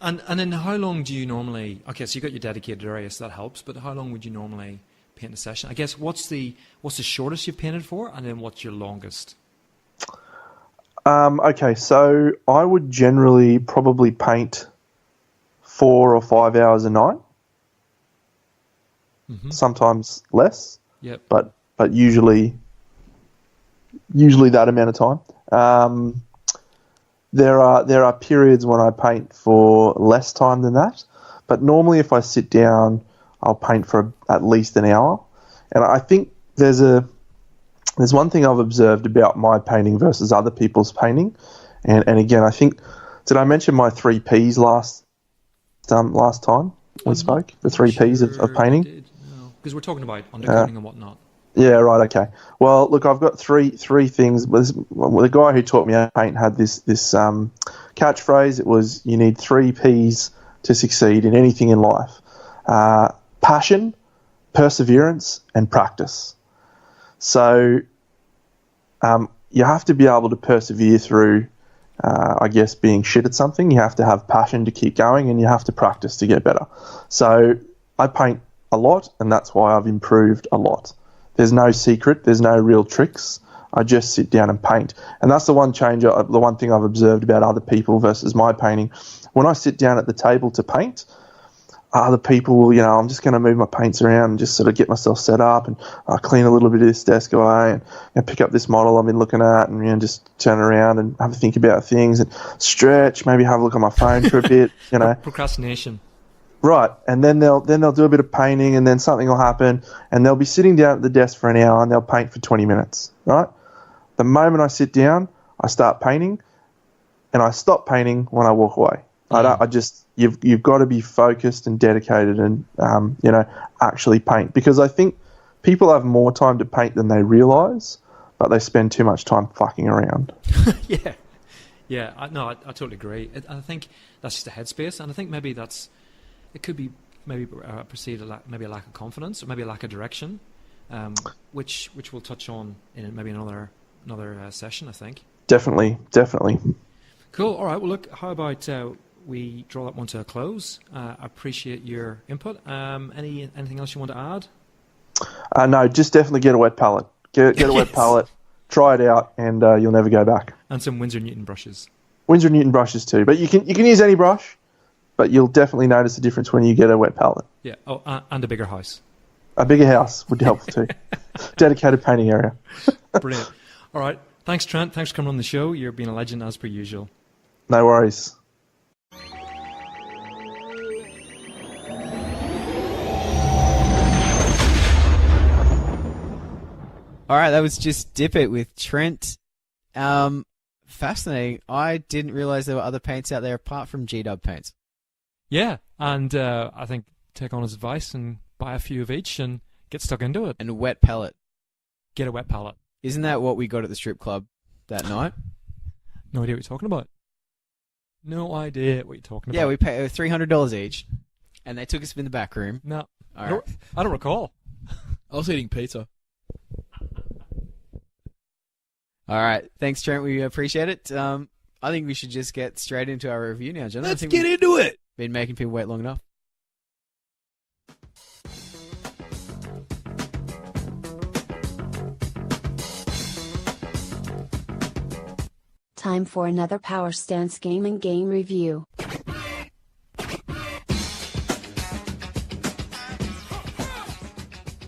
And then how long do you normally? Okay, so you got your dedicated area, so that helps. But how long would you normally paint a session? I guess what's the shortest you've painted for, and then what's your longest? Okay, so I would generally probably paint 4 or 5 hours a night. Mm-hmm. Sometimes less. Yep. But usually that amount of time. There are periods when I paint for less time than that, but normally if I sit down, I'll paint for at least an hour. And I think there's one thing I've observed about my painting versus other people's painting, and again, I think, did I mention my 3 Ps last time we spoke? The 3 Ps of painting? Because we're talking about undercoating and whatnot. Yeah, right, okay. Well, look, I've got three things. The guy who taught me how to paint had this catchphrase. It was, you need 3 Ps to succeed in anything in life. Passion, perseverance, and practice. So you have to be able to persevere through, I guess, being shit at something. You have to have passion to keep going, and you have to practice to get better. So I paint a lot, and that's why I've improved a lot. There's no secret. There's no real tricks. I just sit down and paint. And that's the one thing I've observed about other people versus my painting. When I sit down at the table to paint, other people will, I'm just going to move my paints around and just sort of get myself set up, and clean a little bit of this desk away, and pick up this model I've been looking at, and just turn around and have a think about things and stretch, maybe have a look on my phone for a bit, Procrastination. Right, and then they'll do a bit of painting, and then something will happen, and they'll be sitting down at the desk for an hour, and they'll paint for 20 minutes, right? The moment I sit down, I start painting, and I stop painting when I walk away. You've got to be focused and dedicated, and actually paint, because I think people have more time to paint than they realise, but they spend too much time fucking around. Yeah. I totally agree. I think that's just a headspace, and I think maybe it could be maybe perceived maybe a lack of confidence, or maybe a lack of direction, which we'll touch on in maybe another session, I think. Definitely. Cool. All right. Well, look. How about we draw that one to a close? I appreciate your input. Anything else you want to add? No, just definitely get a wet palette. Get a wet palette. Try it out, and you'll never go back. And some Winsor Newton brushes. Winsor Newton brushes too, but you can use any brush. But you'll definitely notice the difference when you get a wet palette. Yeah. Oh, and a bigger house. A bigger house would be helpful too. Dedicated painting area. Brilliant. All right. Thanks, Trent. Thanks for coming on the show. You're being a legend as per usual. No worries. All right, that was Just Dip It with Trent. Fascinating. I didn't realize there were other paints out there apart from G-Dub paints. Yeah, and I think take on his advice and buy a few of each and get stuck into it. And a wet pallet. Get a wet pallet. Isn't that what we got at the strip club that night? No idea what you're talking about. No idea what you're talking about. Yeah, we paid $300 each, and they took us in the back room. No. All right. I don't recall. I was eating pizza. All right. Thanks, Trent. We appreciate it. I think we should just get straight into our review now, John. Let's get into it. Been making people wait long enough. Time for another Power Stance Gaming game review.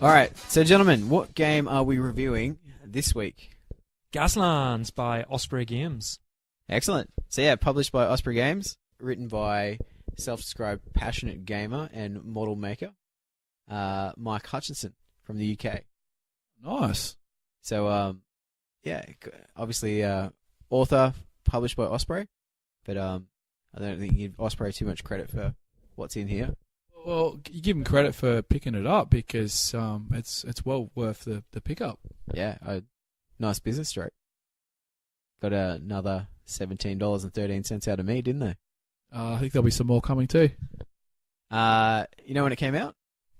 All right. So, gentlemen, what game are we reviewing this week? Gaslands by Osprey Games. Excellent. So, yeah, published by Osprey Games, written by self-described passionate gamer and model maker, Mike Hutchinson from the UK. Nice. So, yeah, obviously, author, published by Osprey, but I don't think you give Osprey too much credit for what's in here. Well, you give him credit for picking it up because it's well worth the pickup. Yeah, nice business stroke. Got another $17.13 out of me, didn't they? I think there'll be some more coming too. You know when it came out?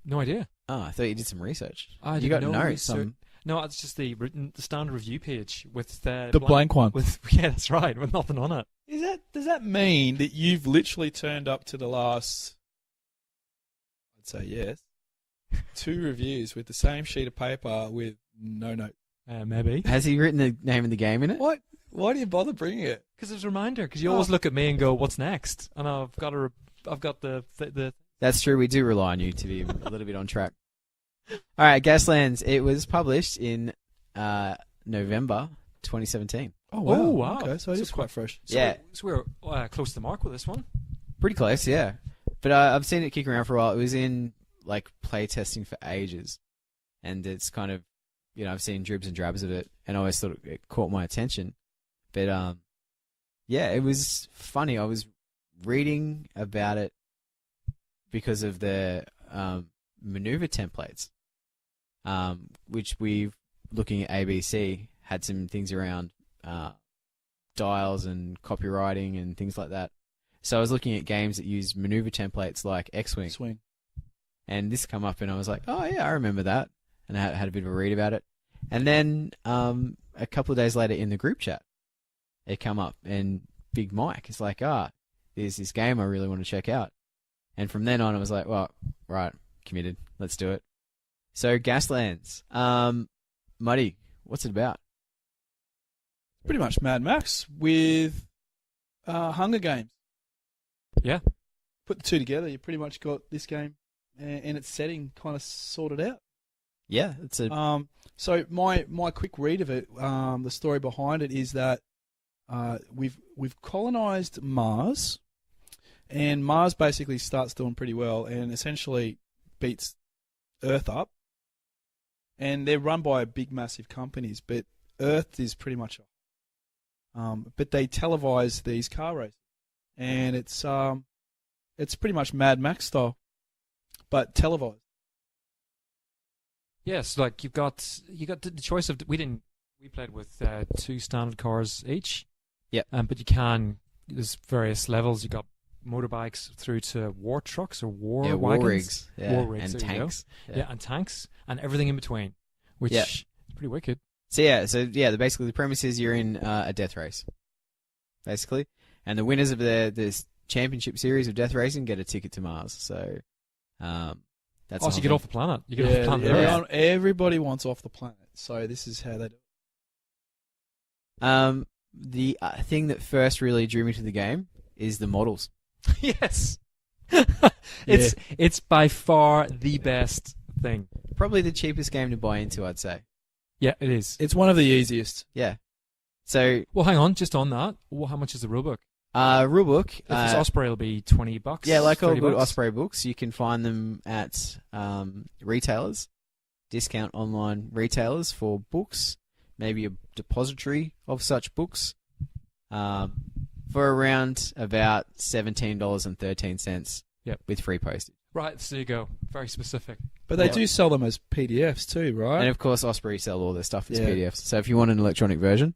No idea. Oh, I thought you did some research. I You did got no notes. research. No, it's just the standard review page with The blank one. Yeah, that's right, with nothing on it. Does that mean that you've literally turned up to the last, I'd say yes, 2 reviews with the same sheet of paper with no note? Maybe. Has he written the name of the game in it? What? Why do you bother bringing it? Because it's a reminder. Because you always look at me and go, "What's next?" And I've got the. That's true. We do rely on you to be a little bit on track. All right, Gaslands. It was published in November 2017. Oh wow! Oh, wow. Okay, so it is quite fresh. Yeah, So we're close to the mark with this one. pretty close. Yeah, but I've seen it kicking around for a while. It was in like play testing for ages, and it's kind of, I've seen dribs and drabs of it, and I always thought it caught my attention. But yeah, it was funny. I was reading about it because of the maneuver templates, which we've, looking at ABC, had some things around dials and copywriting and things like that. So I was looking at games that use maneuver templates like X-Wing. Swing. And this come up and I was like, oh yeah, I remember that. And I had a bit of a read about it. And then a couple of days later in the group chat, it come up and Big Mike is like, there's this game I really want to check out. And from then on, I was like, well, right, committed. Let's do it. So Gaslands. Muddy, what's it about? Pretty much Mad Max with Hunger Games. Yeah. Put the two together, you pretty much got this game and its setting kind of sorted out. Yeah, it's a... So my quick read of it, the story behind it is that we've colonized Mars, and Mars basically starts doing pretty well and essentially beats Earth up. And they're run by big, massive companies, but Earth is pretty much... but they televise these car races, and it's pretty much Mad Max style, but televised. Yes, like you got the choice of we played with 2 standard cars each. Yeah. But there's various levels. You got motorbikes through to war trucks or war wagons. Rigs. Yeah. War rigs And there you go. tanks. Yeah, and tanks and everything in between, which is pretty wicked. So basically the premise is you're in a death race, basically, and the winners of the championship series of death racing get a ticket to Mars. So, that's so you get off the planet. You get off the planet. Yeah. Everybody wants off the planet, so this is how they do it. The thing that first really drew me to the game is the models. Yes, it's by far the best thing. Probably the cheapest game to buy into, I'd say. Yeah, it is. It's one of the easiest. Yeah. So, well, hang on, just on that. Well, how much is the rulebook? Rulebook. If it's Osprey, it'll be $20. Yeah, like all good $30. Osprey books, you can find them at retailers, discount online retailers for books, maybe a depository of such books, for around about $17.13. Yep. With free postage. Right, so there you go. Very specific. But they do sell them as PDFs too, right? And of course, Osprey sell all their stuff as Yeah. PDFs. So if you want an electronic version,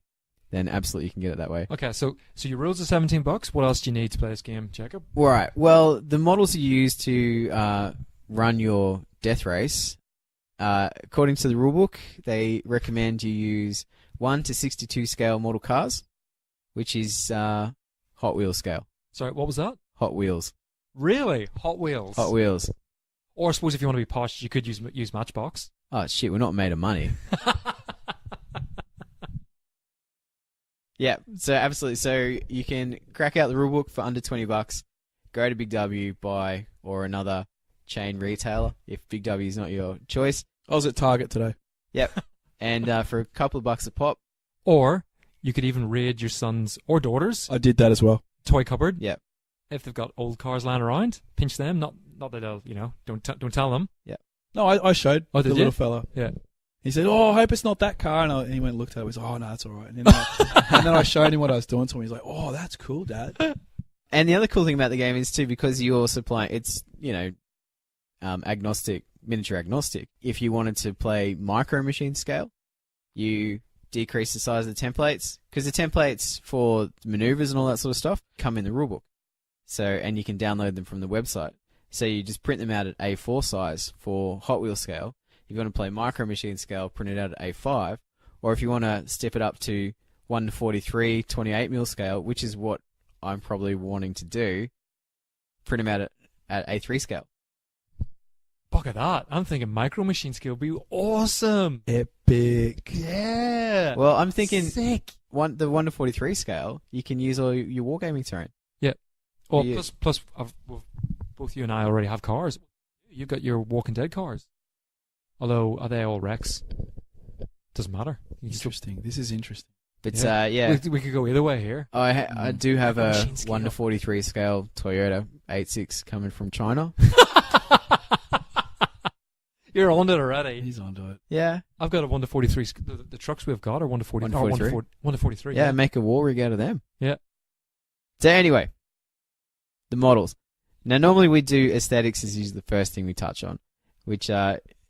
then absolutely you can get it that way. Okay, so your rules are $17. What else do you need to play this game, Jacob? All right. Well, the models you use to run your death race, according to the rulebook, they recommend you use 1 to 62 scale model cars, which is Hot Wheels scale. Sorry, what was that? Hot Wheels. Really? Hot Wheels? Hot Wheels. Or I suppose if you want to be posh, you could use Matchbox. Oh, shit, we're not made of money. Yeah, so absolutely. So you can crack out the rulebook for under $20, go to Big W, buy, or another chain retailer if Big W is not your choice. I was at Target today. Yep. And for a couple of bucks a pop. Or you could even raid your sons or daughters' I did that as well. toy cupboard. Yep. If they've got old cars lying around, pinch them. Not that they'll, don't tell them. No, I showed Oh, the did you? little fella. Yeah. He said, "Oh, I hope it's not that car." And he went and looked at it. He was like, "Oh, no, it's all right." And then, and then I showed him what I was doing to him. He's like, "Oh, that's cool, Dad." And the other cool thing about the game is too, because you're supplying, it's, agnostic, miniature agnostic. If you wanted to play micro machine scale, you decrease the size of the templates, because the templates for maneuvers and all that sort of stuff come in the rulebook. So, and you can download them from the website. So you just print them out at A4 size for Hot Wheels scale. If you want to play micro machine scale, print it out at A5. Or if you want to step it up to 1 to 43, 28mm scale, which is what I'm probably wanting to do, print them out at A3 scale. Look at that. I'm thinking micro machine scale would be awesome. Epic. Yeah. Well, I'm thinking Sick. the 1 to 43 scale, you can use all your wargaming terrain. Yeah. Well, Yeah. plus both you and I already have cars. You've got your Walking Dead cars. Although, are they all wrecks? Doesn't matter. You can still- Interesting. This is interesting. But Yeah. We could go either way here. I do have Micro a machine scale. 1 to 43 scale Toyota 86 coming from China. You're on it already. He's onto it. Yeah. I've got a 1 to 43. The trucks we've got are 1 to 40. 1 to or 1 to 43. 1 to 43. Yeah, make a war rig out of them. Yeah. So anyway, the models. Now, normally we do aesthetics is usually the first thing we touch on, which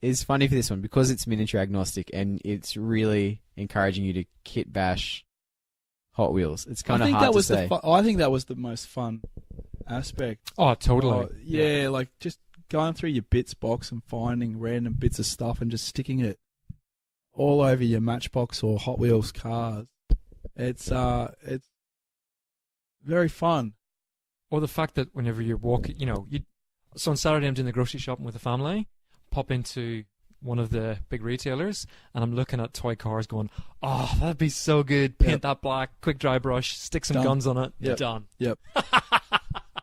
is funny for this one because it's miniature agnostic and it's really encouraging you to kit bash Hot Wheels. It's kind of hard to say. I think that was the most fun aspect. Oh, totally. Yeah, like just going through your bits box and finding random bits of stuff and just sticking it all over your Matchbox or Hot Wheels cars. It's very fun. Or the fact that whenever you're walking, so on Saturday I'm doing the grocery shopping with the family, pop into one of the big retailers, and I'm looking at toy cars going, oh, that'd be so good. Paint that black, quick dry brush, stick some Done. guns on it, Yep. done. Yep.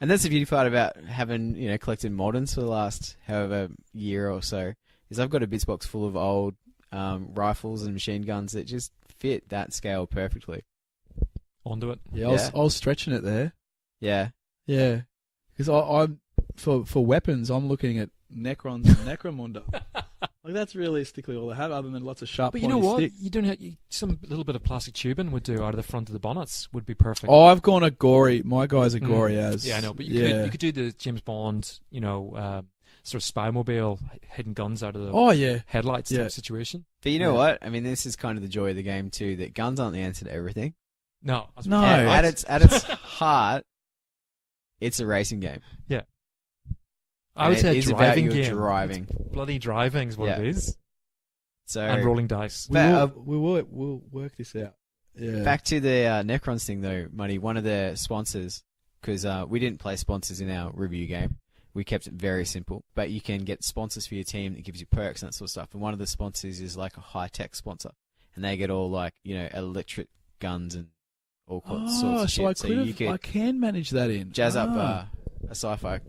And that's the beauty part about having, collected moderns for the last however year or so, is I've got a bits box full of old rifles and machine guns that just fit that scale perfectly. Onto it. Yeah, Yeah. I was stretching it there. Yeah. Yeah, because I'm for weapons, I'm looking at Necrons and Necromunda. Like that's realistically all I have, other than lots of sharp. But you know pointy what? sticks. You don't have some little bit of plastic tubing would do out of the front of the bonnets would be perfect. Oh, I've gone a gory. My guys are gory as. Yeah, I know, but you could do the James Bond, sort of spy mobile hidden guns out of the Oh yeah. headlights Yeah. type situation. But you know Yeah. what? I mean, this is kind of the joy of the game too, that guns aren't the answer to everything. No, No. At its heart, it's a racing game. I would And say it is about driving your game. driving. It's bloody driving is what Yeah. it is, So and rolling dice. We'll work this out. Yeah. back to the Necrons thing though, Money. One of the sponsors, because we didn't play sponsors in our review game. We kept it very simple, but you can get sponsors for your team that gives you perks and that sort of stuff. And one of the sponsors is like a high-tech sponsor, and they get all like electric guns and all sorts Oh, of so shit. I can manage that in. Jazz up a sci-fi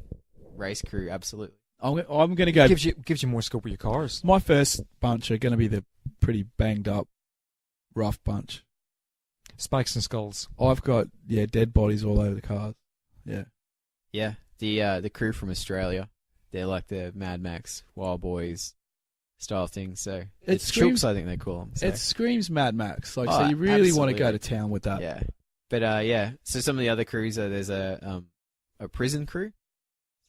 race crew, absolutely. I'm going to go. gives you more scope with your cars. My first bunch are going to be the pretty banged up, rough bunch. Spikes and skulls. I've got dead bodies all over the cars. Yeah. Yeah, the crew from Australia, they're like the Mad Max, Wild Boys style thing. So it's screams- Chooks, I think they call them. So. It screams Mad Max. Like, Oh, so you really want to absolutely. go to town with that. Yeah, but yeah. So some of the other crews are there's a prison crew.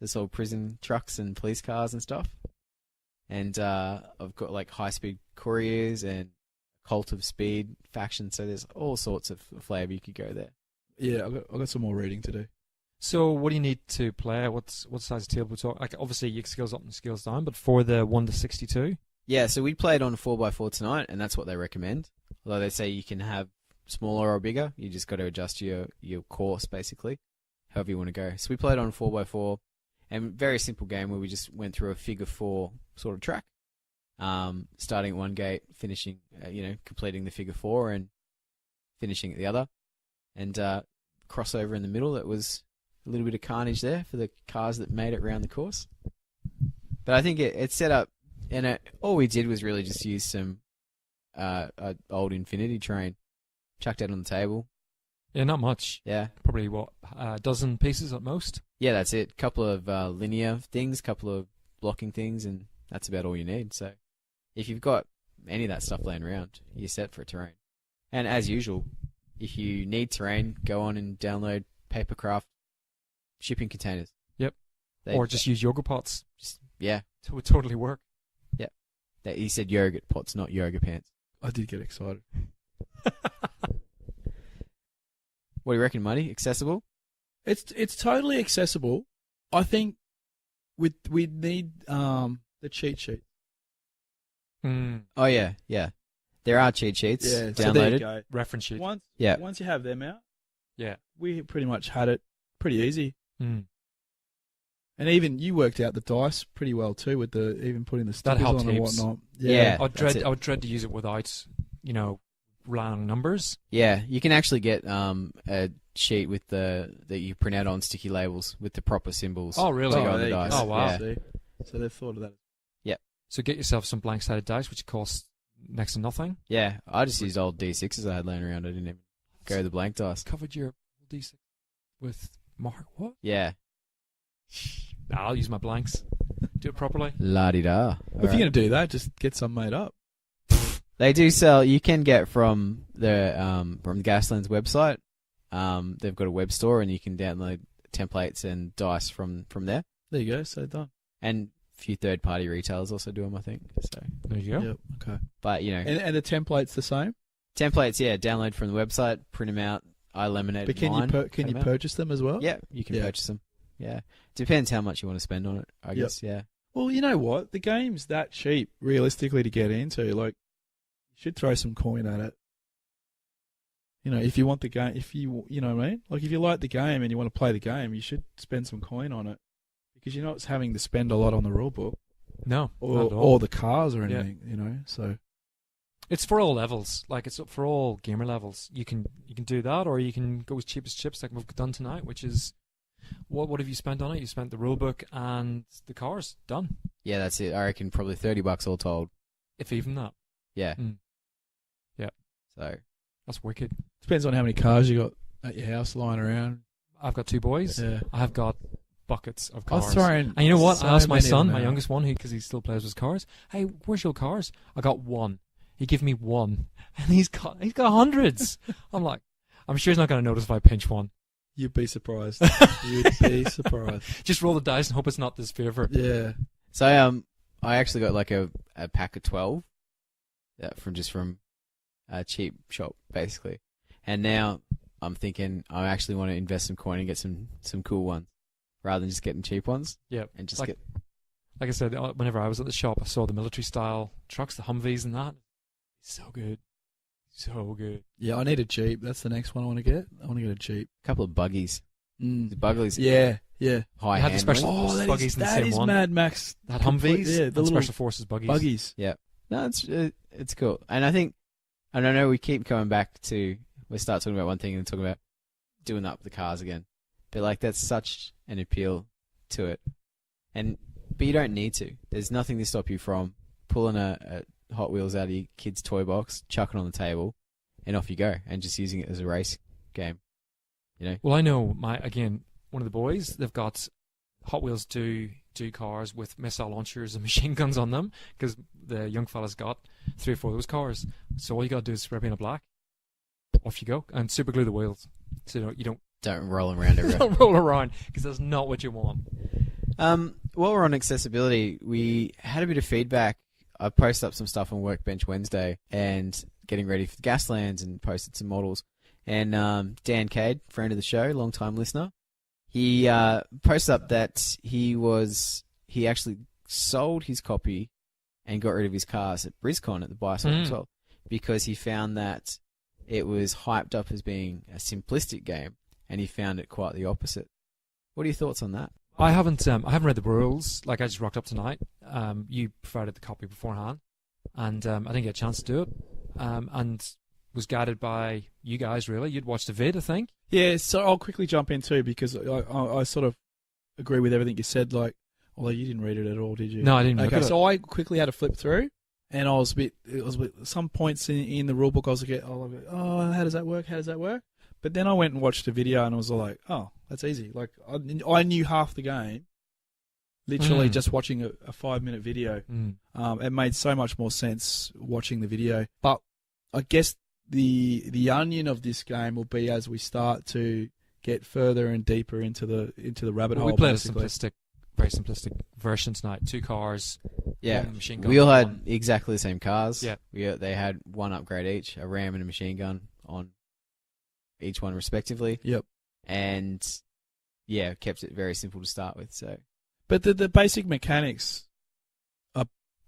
There's all prison trucks and police cars and stuff. and I've got like high-speed couriers and cult of speed faction. So there's all sorts of flavour you could go there. Yeah, I've got some more reading to do. So what do you need to play? What size of table we talk? Like obviously your skills up and skills down, but for the 1 to 62. Yeah, so we played on 4x4 tonight, and that's what they recommend. Although they say you can have smaller or bigger, you just got to adjust your course basically, however you want to go. So we played on 4x4, and very simple game where we just went through a figure 4 sort of track, starting at one gate, finishing, completing the figure 4 and finishing at the other, and crossover in the middle. That was a little bit of carnage there for the cars that made it around the course. But I think it's set up, and all we did was really just use some old Infinity train, chucked that on the table. Yeah, not much. Yeah. Probably, a dozen pieces at most? Yeah, that's it. Couple of linear things, couple of blocking things, and that's about all you need. So if you've got any of that stuff laying around, you're set for terrain. And as usual, if you need terrain, go on and download Papercraft shipping containers. Yep. Or just use yogurt pots. Yeah. It would totally work. Yeah. He said yogurt pots, not yoga pants. I did get excited. What do you reckon, Muddy? Accessible? It's totally accessible. I think we need the cheat sheet. Oh yeah. There are cheat sheets downloaded. So there you go. Reference sheet. Once you have them out, we pretty much had it pretty easy. And even you worked out the dice pretty well too, with even putting the stickers on and whatnot. Yeah, I would dread to use it without, round numbers. Yeah, you can actually get a sheet with that you print out on sticky labels with the proper symbols. Oh, really? On the dice. Oh, wow. Yeah. So they've thought of that. Yeah. So get yourself some blank-sided dice, which cost next to nothing. Yeah, I just used old D6s I had laying around. I didn't even go the blank dice. Covered your D6 with mark. What? Yeah. Nah, I'll use my blanks. Do it properly. La-di-da. If you're going to do that, just get some made up. They do sell. You can get from the Gaslands website. They've got a web store, and you can download templates and dice from there. There you go. So done. And a few third-party retailers also do them, I think. So there you go. Yep. Okay. But and the template's the same. Templates, yeah. Download from the website, print them out. I laminated But can mine. can you purchase them as well? Yeah, you can purchase them. Yeah, depends how much you want to spend on it, I guess. Yeah. Well, you know what? The game's that cheap, realistically, to get into. Like, you should throw some coin at it. If you want the game, you know what I mean? Like, if you like the game and you want to play the game, you should spend some coin on it, because you're not having to spend a lot on the rule book. No, not at all. Or the cars or anything. So it's for all levels. Like, it's for all gamer levels. You can do that, or you can go as cheap as chips, like we've done tonight, which is. What have you spent on it? You spent the rulebook and the cars. Done. Yeah, that's it. I reckon probably $30 all told. If even that. Yeah. Yeah. So that's wicked. Depends on how many cars you got at your house lying around. I've got 2 boys. Yeah. I have got buckets of cars. And you know what? I asked my son, my youngest one, because he still plays with cars. Hey, where's your cars? I got 1. He gave me 1, and he's got hundreds. I'm like, I'm sure he's not going to notice if I pinch one. You'd be surprised. You'd be surprised. Just roll the dice and hope it's not this favorite. Yeah. So I actually got like a pack of 12 from a cheap shop basically, and now I'm thinking I actually want to invest some coin and get some cool ones rather than just getting cheap ones. Yeah. And just like I said, whenever I was at the shop, I saw the military style trucks, the Humvees and that. So good. So good. Yeah, I need a Jeep. That's the next one I want to get. I want to get a Jeep. A couple of buggies. The buggies. Yeah. High had the special handling. buggies in the same one. Mad Max. That Humvees. Yeah, the Special Forces buggies. Yeah. No, it's cool. And I think, I don't know, we keep coming back to, we start talking about one thing and talking about doing up the cars again. But like, that's such an appeal to it. But you don't need to. There's nothing to stop you from pulling a Hot Wheels out of your kid's toy box, chucking it on the table, and off you go, and just using it as a race game. Well, I know one of the boys, they've got Hot Wheels do cars with missile launchers and machine guns on them, because the young fella's got 3 or 4 of those cars. So all you got to do is spray paint it black. Off you go, and super glue the wheels, so you don't roll around everywhere. Don't roll around, because that's not what you want. while we're on accessibility, we had a bit of feedback. I posted up some stuff on Workbench Wednesday and getting ready for the Gaslands and posted some models. And Dan Cade, friend of the show, long-time listener, he posted up that he actually sold his copy and got rid of his cars at BrizCon at the Bicycle as well, because he found that it was hyped up as being a simplistic game, and he found it quite the opposite. What are your thoughts on that? I haven't read the rules. Like, I just rocked up tonight. You provided the copy beforehand, and I didn't get a chance to do it. And was guided by you guys, really. You'd watched the vid, I think. Yeah, so I'll quickly jump in too, because I sort of agree with everything you said. Like, although you didn't read it at all, did you? No, I didn't. Okay, so I quickly had to flip through, and I was a bit. Some points in the rulebook, I was like, oh, how does that work? How does that work? But then I went and watched a video, and I was like, oh, that's easy. Like, I knew half the game, literally just watching a 5-minute video. It made so much more sense watching the video. But I guess the onion of this game will be as we start to get further and deeper into the rabbit hole. We played basically. a very simplistic version tonight. 2 cars. Yeah, one machine gun. we all had exactly the same cars. Yeah. They had one upgrade each, a ram and a machine gun on each one respectively. Yep. And yeah, kept it very simple to start with. So, but the basic mechanics,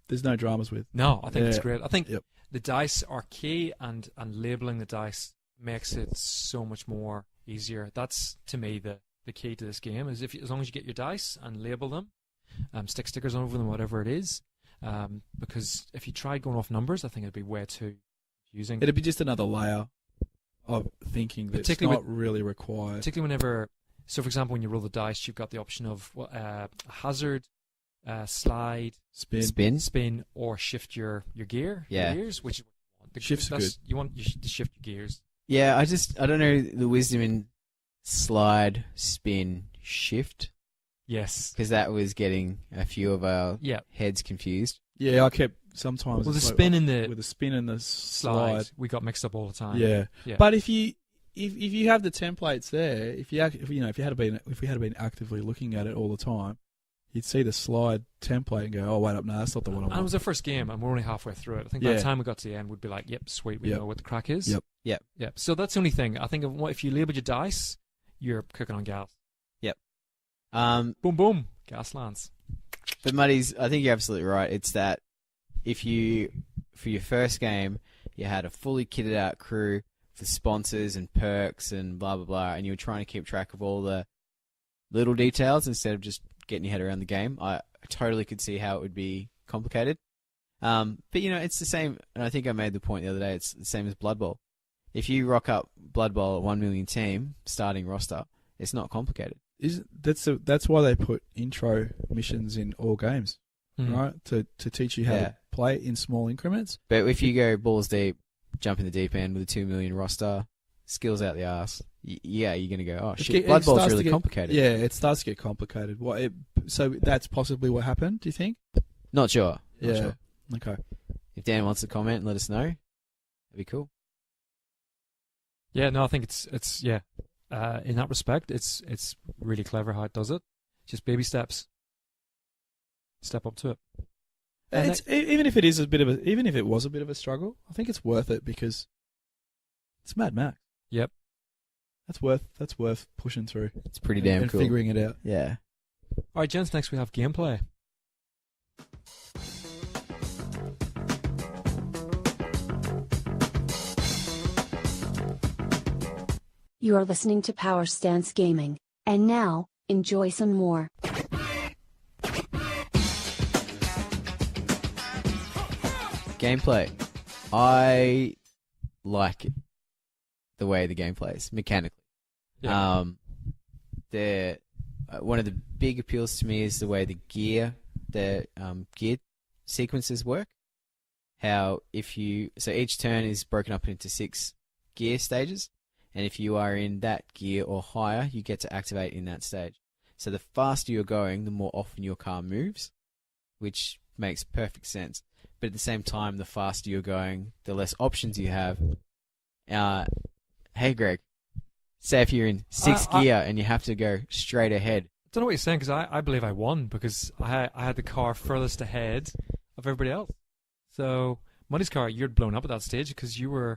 there's no dramas with. No, I think it's great. I think Yep. the dice are key, and labeling the dice makes it so much more easier. That's, to me, the key to this game, is as long as you get your dice and label them, stick stickers over them, whatever it is, because if you try going off numbers, I think it'd be way too confusing. It'd be just another layer of thinking that's not really required. Particularly whenever, so for example, when you roll the dice, you've got the option of hazard, slide, spin, or shift your gear. Yeah. Your gears, which Shifts are good. You want to shift your gears. Yeah, I don't know the wisdom in slide, spin, shift, Yes. because that was getting a few of our Yeah. heads confused. Yeah, I kept sometimes. Well, the it's like, spin and the with the spin and the slide. we got mixed up all the time. Yeah. Yeah. But if you have the templates there, if we had been actively looking at it all the time, you'd see the slide template and go, oh wait up, no, that's not the one I And it want. was our first game, and we're only halfway through it. I think by the time we got to the end, we'd be like, "Yep, sweet, we Yep. know what the crack is." Yep. Yep. So that's the only thing. I think if you label your dice, you're cooking on gas. Boom, boom, Gaslands. But Muddy's, I think you're absolutely right. It's that if you, for your first game, you had a fully kitted out crew for sponsors and perks and blah, blah, blah, and you were trying to keep track of all the little details instead of just getting your head around the game, I totally could see how it would be complicated. But, it's the same, and I think I made the point the other day, it's the same as Blood Bowl. If you rock up Blood Bowl at 1 million team, starting roster, it's not complicated. That's why they put intro missions in all games, right? To teach you how to play in small increments. But if you go balls deep, jump in the deep end with a 2 million roster, skills out the arse, you're going to go, oh shit, Blood Bowl's really complicated. Yeah, it starts to get complicated. So that's possibly what happened, do you think? Not sure. Yeah. Sure. Okay. If Dan wants to comment and let us know, that'd be cool. Yeah, no, I think it's in that respect, it's really clever how it does it. Just baby steps. Step up to it. Even if it was a bit of a struggle, I think it's worth it because it's Mad Max. Yep. That's worth pushing through. It's pretty damn and cool. Figuring it out. Yeah. All right, gents, next we have gameplay. You are listening to Power Stance Gaming, and now, enjoy some more. Gameplay. I like it. The way the game plays, mechanically. Yeah. One of the big appeals to me is the way the gear sequences work. How so each turn is broken up into 6 gear stages. And if you are in that gear or higher, you get to activate in that stage. So the faster you're going, the more often your car moves, which makes perfect sense. But at the same time, the faster you're going, the less options you have. Hey, Greg, say if you're in 6th gear and you have to go straight ahead, don't know what you're saying because I believe I won because I had the car furthest ahead of everybody else. So Muddy's car, you'd blown up at that stage because you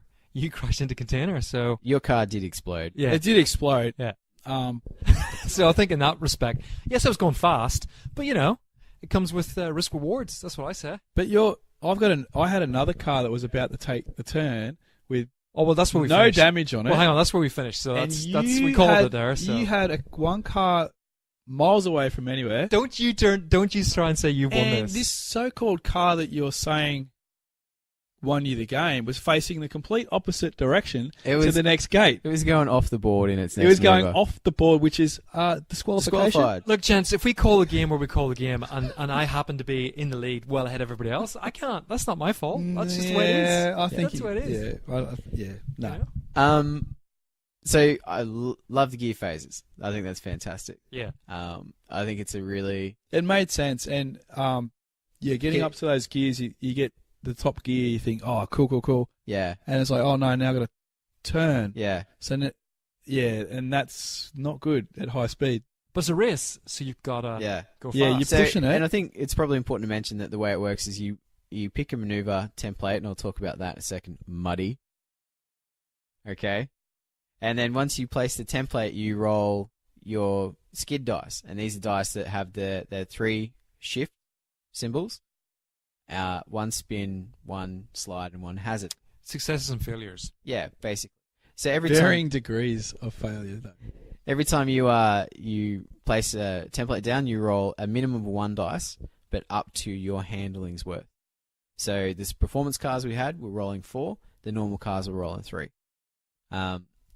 crashed into container. So Your car did explode. yeah, It did explode. yeah. Um, So I think in that respect, yes, I was going fast, but it comes with risk rewards. That's what I say. but I had another car that was about to take the turn with Oh well, that's where we no finished. damage on it. Well, hang on, that's where we finished. So And that's you we called had- it there. So You had one car miles away from anywhere. don't you try and say you won And this. this so-called car that you're saying won you the game was facing the complete opposite direction to the next gate. It was going off the board in its next It was going maneuver. off the board, which is disqualification. Disqualified. Look, gents, if we call the game where we call the game, and I happen to be in the lead well ahead of everybody else, I can't. That's not my fault. That's just the way it is. Yeah, I think that's the way it is. No. So I love the gear phases. I think that's fantastic. Yeah. I think it's a really It made sense, and getting up to those gears, you get the top gear, you think, oh, cool, yeah and it's like, oh no, now I've got to turn. yeah. So and that's not good at high speed. But it's a race, so you've got to go fast. Yeah, you're pushing it. And I think it's probably important to mention that the way it works is you pick a maneuver template, and I'll talk about that in a second. Muddy. Okay. And then once you place the template, you roll your skid dice, and these are dice that have their 3 shift symbols. 1 spin, 1 slide, and 1 hazard. Successes and failures. Yeah, basically. So every Varying degrees of failure, though. Every time you place a template down, you roll a minimum of 1 dice, but up to your handling's worth. So this performance cars we had were rolling 4. The normal cars were rolling 3.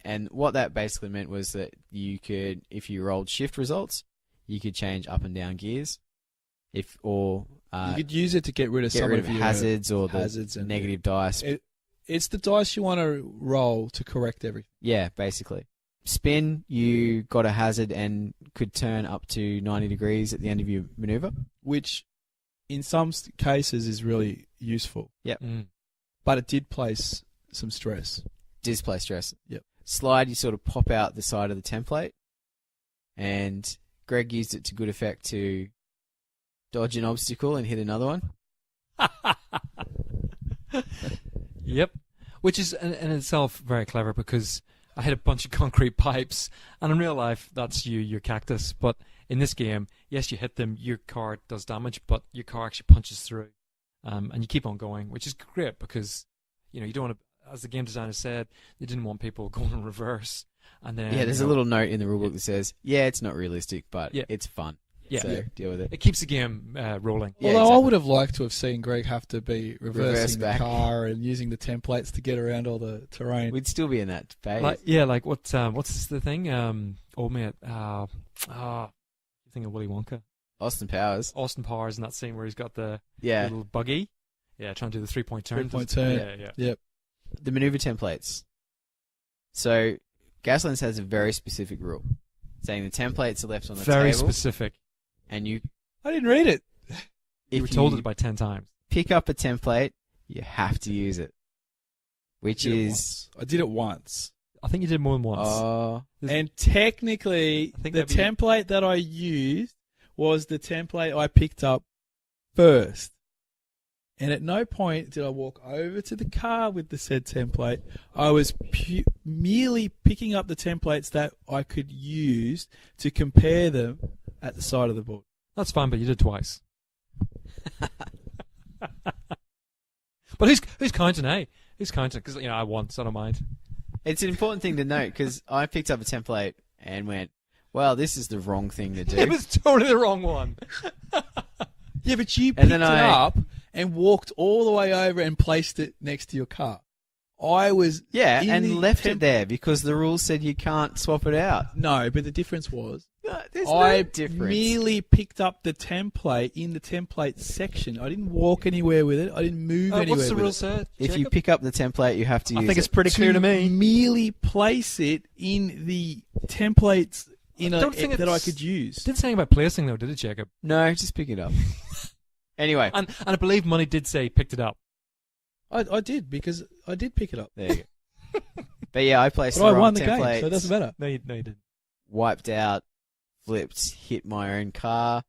And what that basically meant was that you could, if you rolled shift results, you could change up and down gears. You could use it to get rid of some of your hazards or hazards the and negative dice. It's the dice you want to roll to correct everything. Yeah, basically. Spin, you got a hazard and could turn up to 90 degrees at the end of your maneuver. Which, in some cases, is really useful. Yep. But it did place some stress. Display stress. Yep. Slide, you sort of pop out the side of the template. And Greg used it to good effect to dodge an obstacle and hit another one. Yep. Which is in itself very clever because I hit a bunch of concrete pipes, and in real life, that's your cactus. But in this game, yes, you hit them, your car does damage, but your car actually punches through. And you keep on going, which is great because, you don't want to, as the game designer said, they didn't want people going in reverse. And then there's a little note in the rulebook that says, it's not realistic, but it's fun. Yeah. So deal with it. It keeps the game rolling. Yeah, Although exactly. I would have liked to have seen Greg have to be reversing the back. car and using the templates to get around all the terrain. We'd still be in that phase. What's the thing? Old mate. Think of Willy Wonka. Austin Powers. Austin Powers in that scene where he's got the Yeah. little buggy. Yeah, trying to do the 3-point turn. 3-point turn. Yeah. Yep. The maneuver templates. So, Gaslands has a very specific rule, saying the templates are left on the Very table, specific. and you, I didn't read it. You were if told it about 10 times. pick up a template, you have to use it, which is I did it once. I think you did more than once. And technically, I think the that'd be- template that I used was the template I picked up first. And at no point did I walk over to the car with the said template. I was merely picking up the templates that I could use to compare them at the side of the board. That's fine, but you did twice. But who's counting, eh? Who's counting? Because I won, so I don't mind. it's an important thing to note because I picked up a template and went, well, this is the wrong thing to do. It was totally the wrong one. Yeah, but you And picked then it I- up and walked all the way over and placed it next to your car. I was Yeah, in and the left it there because the rules said you can't swap it out. No, but the difference was There's I no difference. merely picked up the template in the template section. I didn't walk anywhere with it. I didn't move anywhere What's the with rule it. say? If you pick up the template, you have to use I think it's it. pretty clear to me. Merely place it in the templates that I could use. It didn't say anything about placing, though, did it, Jacob? No, just pick it up. Anyway, And I believe Money did say he picked it up. I did because I did pick it up. there you go. But yeah, I placed But the I wrong won the template. game, so it doesn't matter. No, you didn't. Wiped out flipped, hit my own car,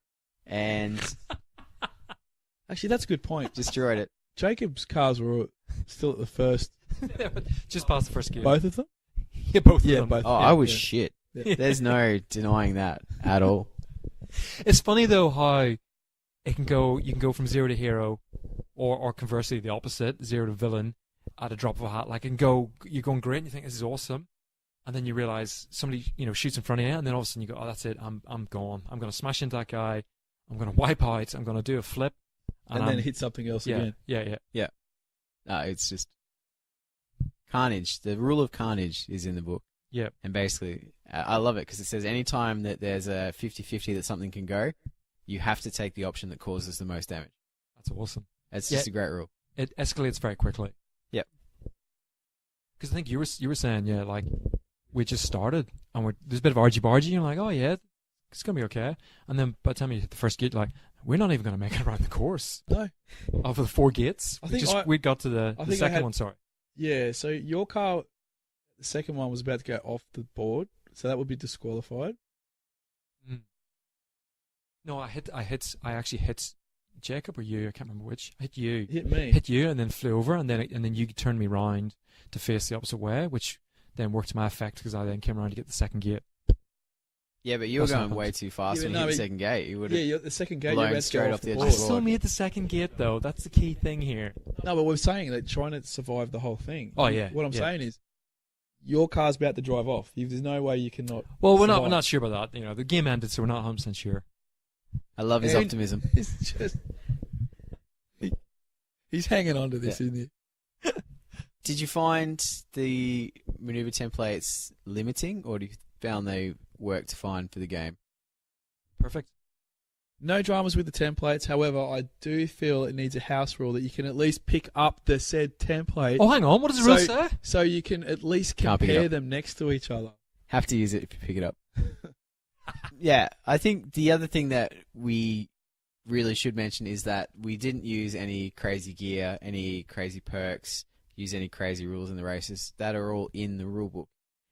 and Actually, that's a good point. destroyed it. Jacob's cars were still at the first. Just past the first gear. Both of them? Yeah, both Yeah, of them. both. Oh, Yeah, I was yeah. shit. Yeah. There's no denying that at all. It's funny though how it can go. You can go from 0 to hero, or conversely the opposite, 0 to villain, at a drop of a hat. Like, you're going great, and you think this is awesome, and then you realize somebody shoots in front of you, and then all of a sudden you go, oh, that's it. I'm gone. I'm gonna smash into that guy. I'm gonna wipe out. I'm gonna do a flip, And then hit something else again. Yeah. No, it's just carnage. The rule of carnage is in the book. Yeah. And basically, I love it because it says anytime that there's a 50-50 that something can go, you have to take the option that causes the most damage. That's awesome. It's just a great rule. It escalates very quickly. Yep. Because I think you were saying, yeah, like we just started and there's a bit of argy-bargy, and you're like, oh yeah, it's gonna be okay. And then by the time you hit the first gate, like, we're not even gonna make it around the course. No. Of the 4 gates, we got to the second one. Sorry. Yeah, so your car, the second one was about to go off the board, so that would be disqualified. No, I actually hit Jacob or you. I can't remember which. I hit you. Hit me. Hit you, and then flew over, and then you turned me round to face the opposite way, which then worked to my effect because I then came around to get the second gate. Yeah, but you were That's going not way too fast Yeah, when but you no, hit the but- second gate. You would Yeah, have. you're, the second gate, blown you're about to straight go off the the edge board. of I the still board. made the second gate though. That's the key thing here. No, but we're saying that trying to survive the whole thing. Oh, yeah, What I'm yeah. saying is, your car's about to drive off. There's no way you cannot. Well, we're survive. not sure about that. The game ended, so we're not 100% sure. I love his And- optimism. It's just he's hanging on to this, Yeah. isn't he? Did you find the maneuver templates limiting, or do you found they worked fine for the game? Perfect. No dramas with the templates. However, I do feel it needs a house rule that you can at least pick up the said template, Oh, hang on. What does the rule say? so you can at least Can't pick it compare up. them next to each other. Have to use it if you pick it up. Yeah, I think the other thing that we really should mention is that we didn't use any crazy gear, any crazy perks, use any crazy rules in the races. That are all in the rulebook.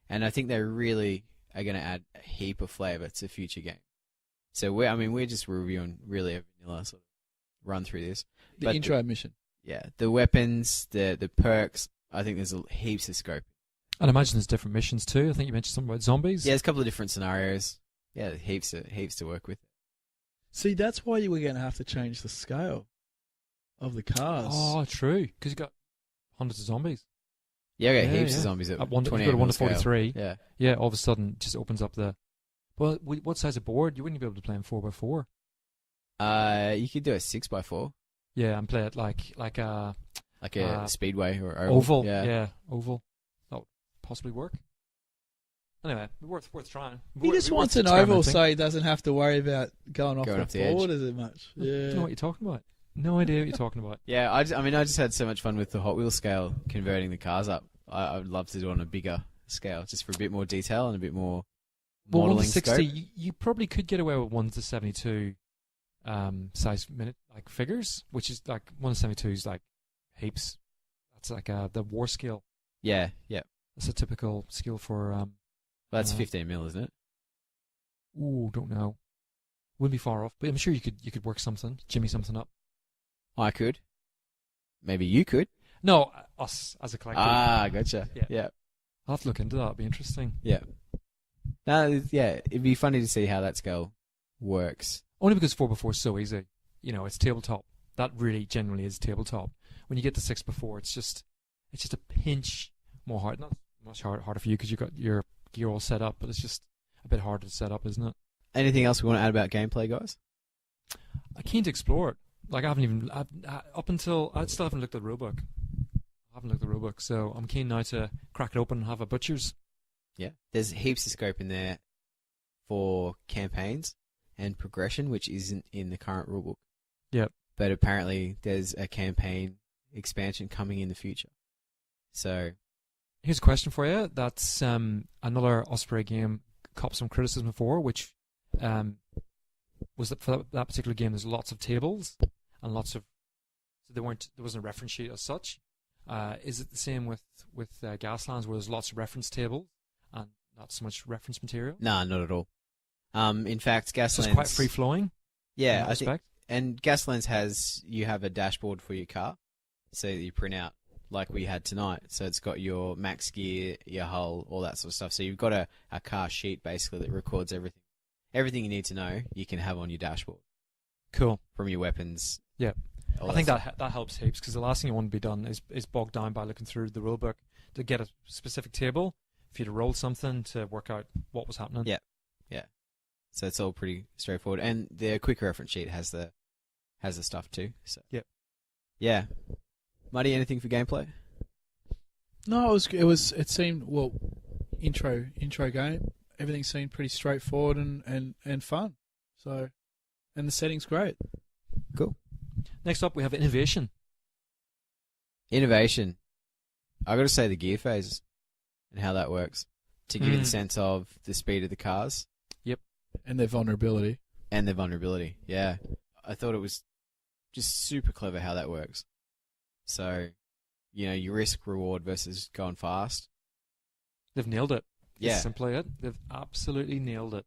And I think they really are going to add a heap of flavour to future games. So we're just reviewing really a vanilla sort of run through this. The But intro mission. Yeah, the weapons, the perks, I think there's heaps of scope. And I imagine there's different missions too. I think you mentioned something about zombies. Yeah, there's a couple of different scenarios. Yeah, heaps to work with. See, that's why you were going to have to change the scale of the cars. Oh, true. Because you got hundreds of zombies. Yeah, I got Yeah, heaps yeah. of zombies at At one, if you 28 go to 1 mil to 43. scale. Yeah. Yeah, all of a sudden it just opens up the. Well, what size of board? You wouldn't be able to play in 4x4. You could do a 6x4, Yeah, and play it like a like a speedway or oval. Yeah. Yeah, oval. That would possibly work. Anyway, worth trying. He just wants an oval so he doesn't have to worry about going off Going the off the edge. board as much. I don't know Yeah. what you're talking about. No idea what you're talking about. Yeah, I just had so much fun with the Hot Wheels scale, converting the cars up. I would love to do it on a bigger scale, just for a bit more detail and a bit more Well, 1 modelling to 60, scope. you probably could get away with 1 to 72 size minute like figures, which is like 1 to 72 is like heaps. That's like the war scale. Yeah. That's a typical skill for. Well, that's Uh, 15 mil, isn't it? Ooh, don't know. Wouldn't be far off, but I'm sure you could work something, jimmy something up. I could. Maybe you could. No, us as a collective. Ah, gotcha. Yeah. Yeah. I'll have to look into that. It'd be interesting. Yeah. No, yeah, it'd be funny to see how that scale works. Only because 4x4 is so easy. It's tabletop. That really genuinely is tabletop. When you get to 6x4, it's just a pinch more hard. Not much harder for you because you've got your gear all set up, but it's just a bit harder to set up, isn't it? Anything else we want to add about gameplay, guys? I'm keen to explore it. Like I still haven't looked at the rulebook. I haven't looked at the rulebook, so I'm keen now to crack it open and have a butcher's. Yeah. There's heaps of scope in there for campaigns and progression, which isn't in the current rulebook. Yep. But apparently there's a campaign expansion coming in the future. So, Here's a question for you. That's another Osprey game copped some criticism for, which was that for that particular game. There's lots of tables and lots of so there wasn't a reference sheet as such. Is it the same with Gaslands, where there's lots of reference tables and not so much reference material? nah, not at all. In fact, It's Gaslands just quite free flowing. Yeah, I I think, and Gaslands you have a dashboard for your car, so that you print out like we had tonight. So it's got your max gear, your hull, all that sort of stuff. So you've got a car sheet basically that records everything. Everything you need to know, you can have on your dashboard. Cool. From your weapons. Yeah. all I think stuff. that helps heaps, because the last thing you want to be done is bogged down by looking through the rulebook to get a specific table, for you to roll something to work out what was happening. Yeah. So it's all pretty straightforward, and the quick reference sheet has the stuff too. So Yep. Yeah. Muddy, anything for gameplay? No, it seemed, well, intro game. Everything seemed pretty straightforward and fun. So, and the setting's great. Cool. Next up, we have innovation. Innovation. I got to say the gear phases and how that works to give you the sense of the speed of the cars And their vulnerability. Yeah, I thought it was just super clever how that works. So, you risk reward versus going fast. They've nailed it. Yeah. That's simply it. They've absolutely nailed it.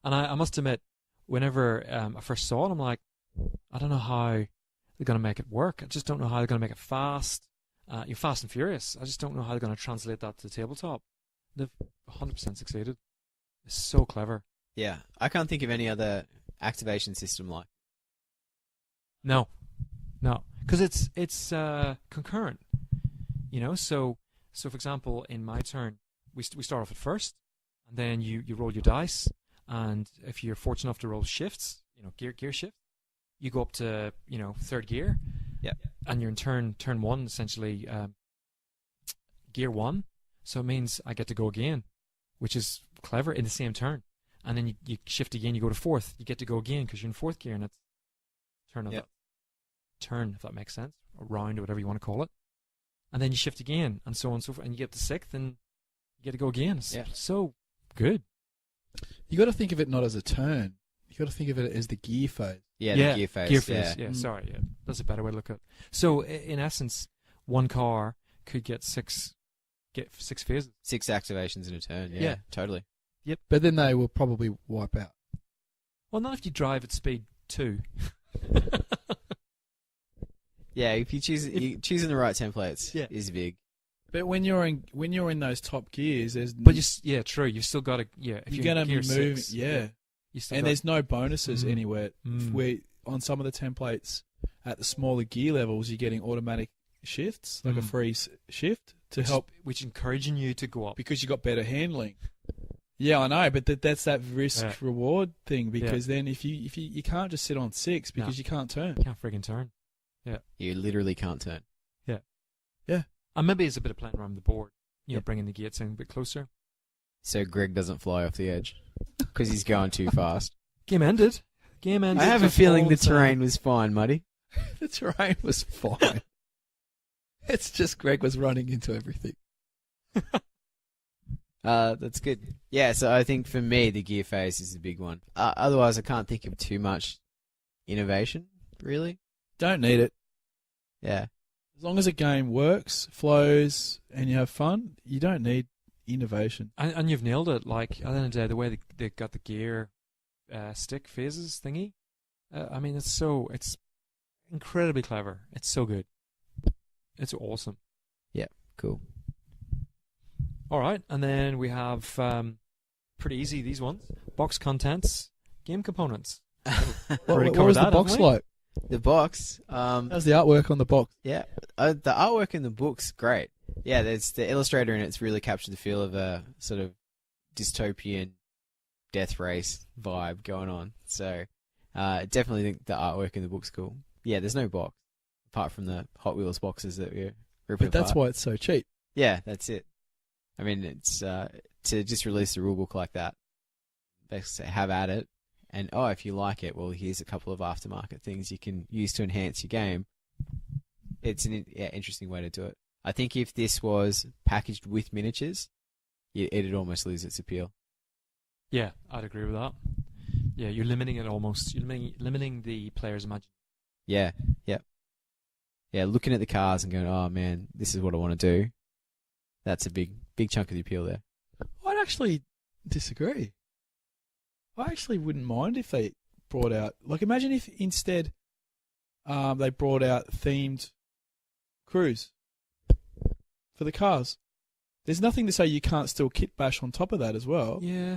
And I must admit, whenever I first saw it, I'm like, I don't know how they're going to make it work. I just don't know how they're going to make it fast. You're fast and furious. I just don't know how they're going to translate that to tabletop. They've 100% succeeded. It's so clever. Yeah, I can't think of any other activation system like. No, because it's concurrent. So for example, in my turn, we start off at first, and then you roll your dice, and if you're fortunate enough to roll shifts, gear shift, you go up to third gear. Yeah. And you're in turn one, essentially gear one. So it means I get to go again, which is clever, in the same turn. And then you shift again, you go to fourth. You get to go again because you're in fourth gear, and it's turn of that turn, if that makes sense, or round, or whatever you want to call it. And then you shift again, and so on and so forth, and you get to sixth, and you get to go again. It's so good. You got to think of it not as a turn. You got to think of it as the gear phase. Yeah, the gear phase. Gear phase. Yeah, sorry. Yeah, that's a better way to look at it. So in essence, one car could get six phases. 6 activations in a turn. Yeah, totally. Yep. But then they will probably wipe out. Well, not if you drive at speed 2. Yeah, if you choosing the right templates is big. But when you're in those top gears, there's true. You've still got to if you're going to be moving. 6, And there's no bonuses anywhere. Where on some of the templates at the smaller gear levels, you're getting automatic shifts, like a free shift to help, which encouraging you to go up because you got better handling. Yeah, I know, but that's that risk reward thing, because then if you can't just sit on 6 because you can't turn. You can't friggin' turn. Yeah. You literally can't turn. Yeah. Yeah. And maybe it's a bit of playing around the board, bringing the gates in a bit closer. So Greg doesn't fly off the edge because he's going too fast. Game ended. I have a feeling the terrain was fine, Muddy. The terrain was fine. It's just Greg was running into everything. That's good. Yeah, so I think for me, the gear phase is the big one. Otherwise, I can't think of too much innovation, really. Don't need it. Yeah. As long as a game works, flows, and you have fun, you don't need innovation. And you've nailed it. Like, at the end of the day, the way they got the gear stick phases thingy, it's incredibly clever. It's so good. It's awesome. Yeah, cool. All right, and then we have pretty easy, these ones. Box contents, game components. What was the box like? The box. How's the artwork on the box? Yeah, the artwork in the book's great. Yeah, there's the illustrator in it's really captured the feel of a sort of dystopian death race vibe going on. So definitely think the artwork in the book's cool. Yeah, there's no box apart from the Hot Wheels boxes that we're ripping But that's apart. why it's so cheap. Yeah, that's it. I mean, it's to just release the rulebook like that. Basically, have at it. And, if you like it, well, here's a couple of aftermarket things you can use to enhance your game. It's an interesting way to do it. I think if this was packaged with miniatures, it'd almost lose its appeal. Yeah, I'd agree with that. Yeah, you're limiting it almost. You're limiting the player's imagination. Yeah, yeah. Yeah, looking at the cars and going, oh, man, this is what I want to do. That's a big chunk of the appeal there. I'd actually disagree. I actually wouldn't mind if they brought out, like, imagine if instead they brought out themed crews for the cars. There's nothing to say you can't still kit bash on top of that as well. Yeah.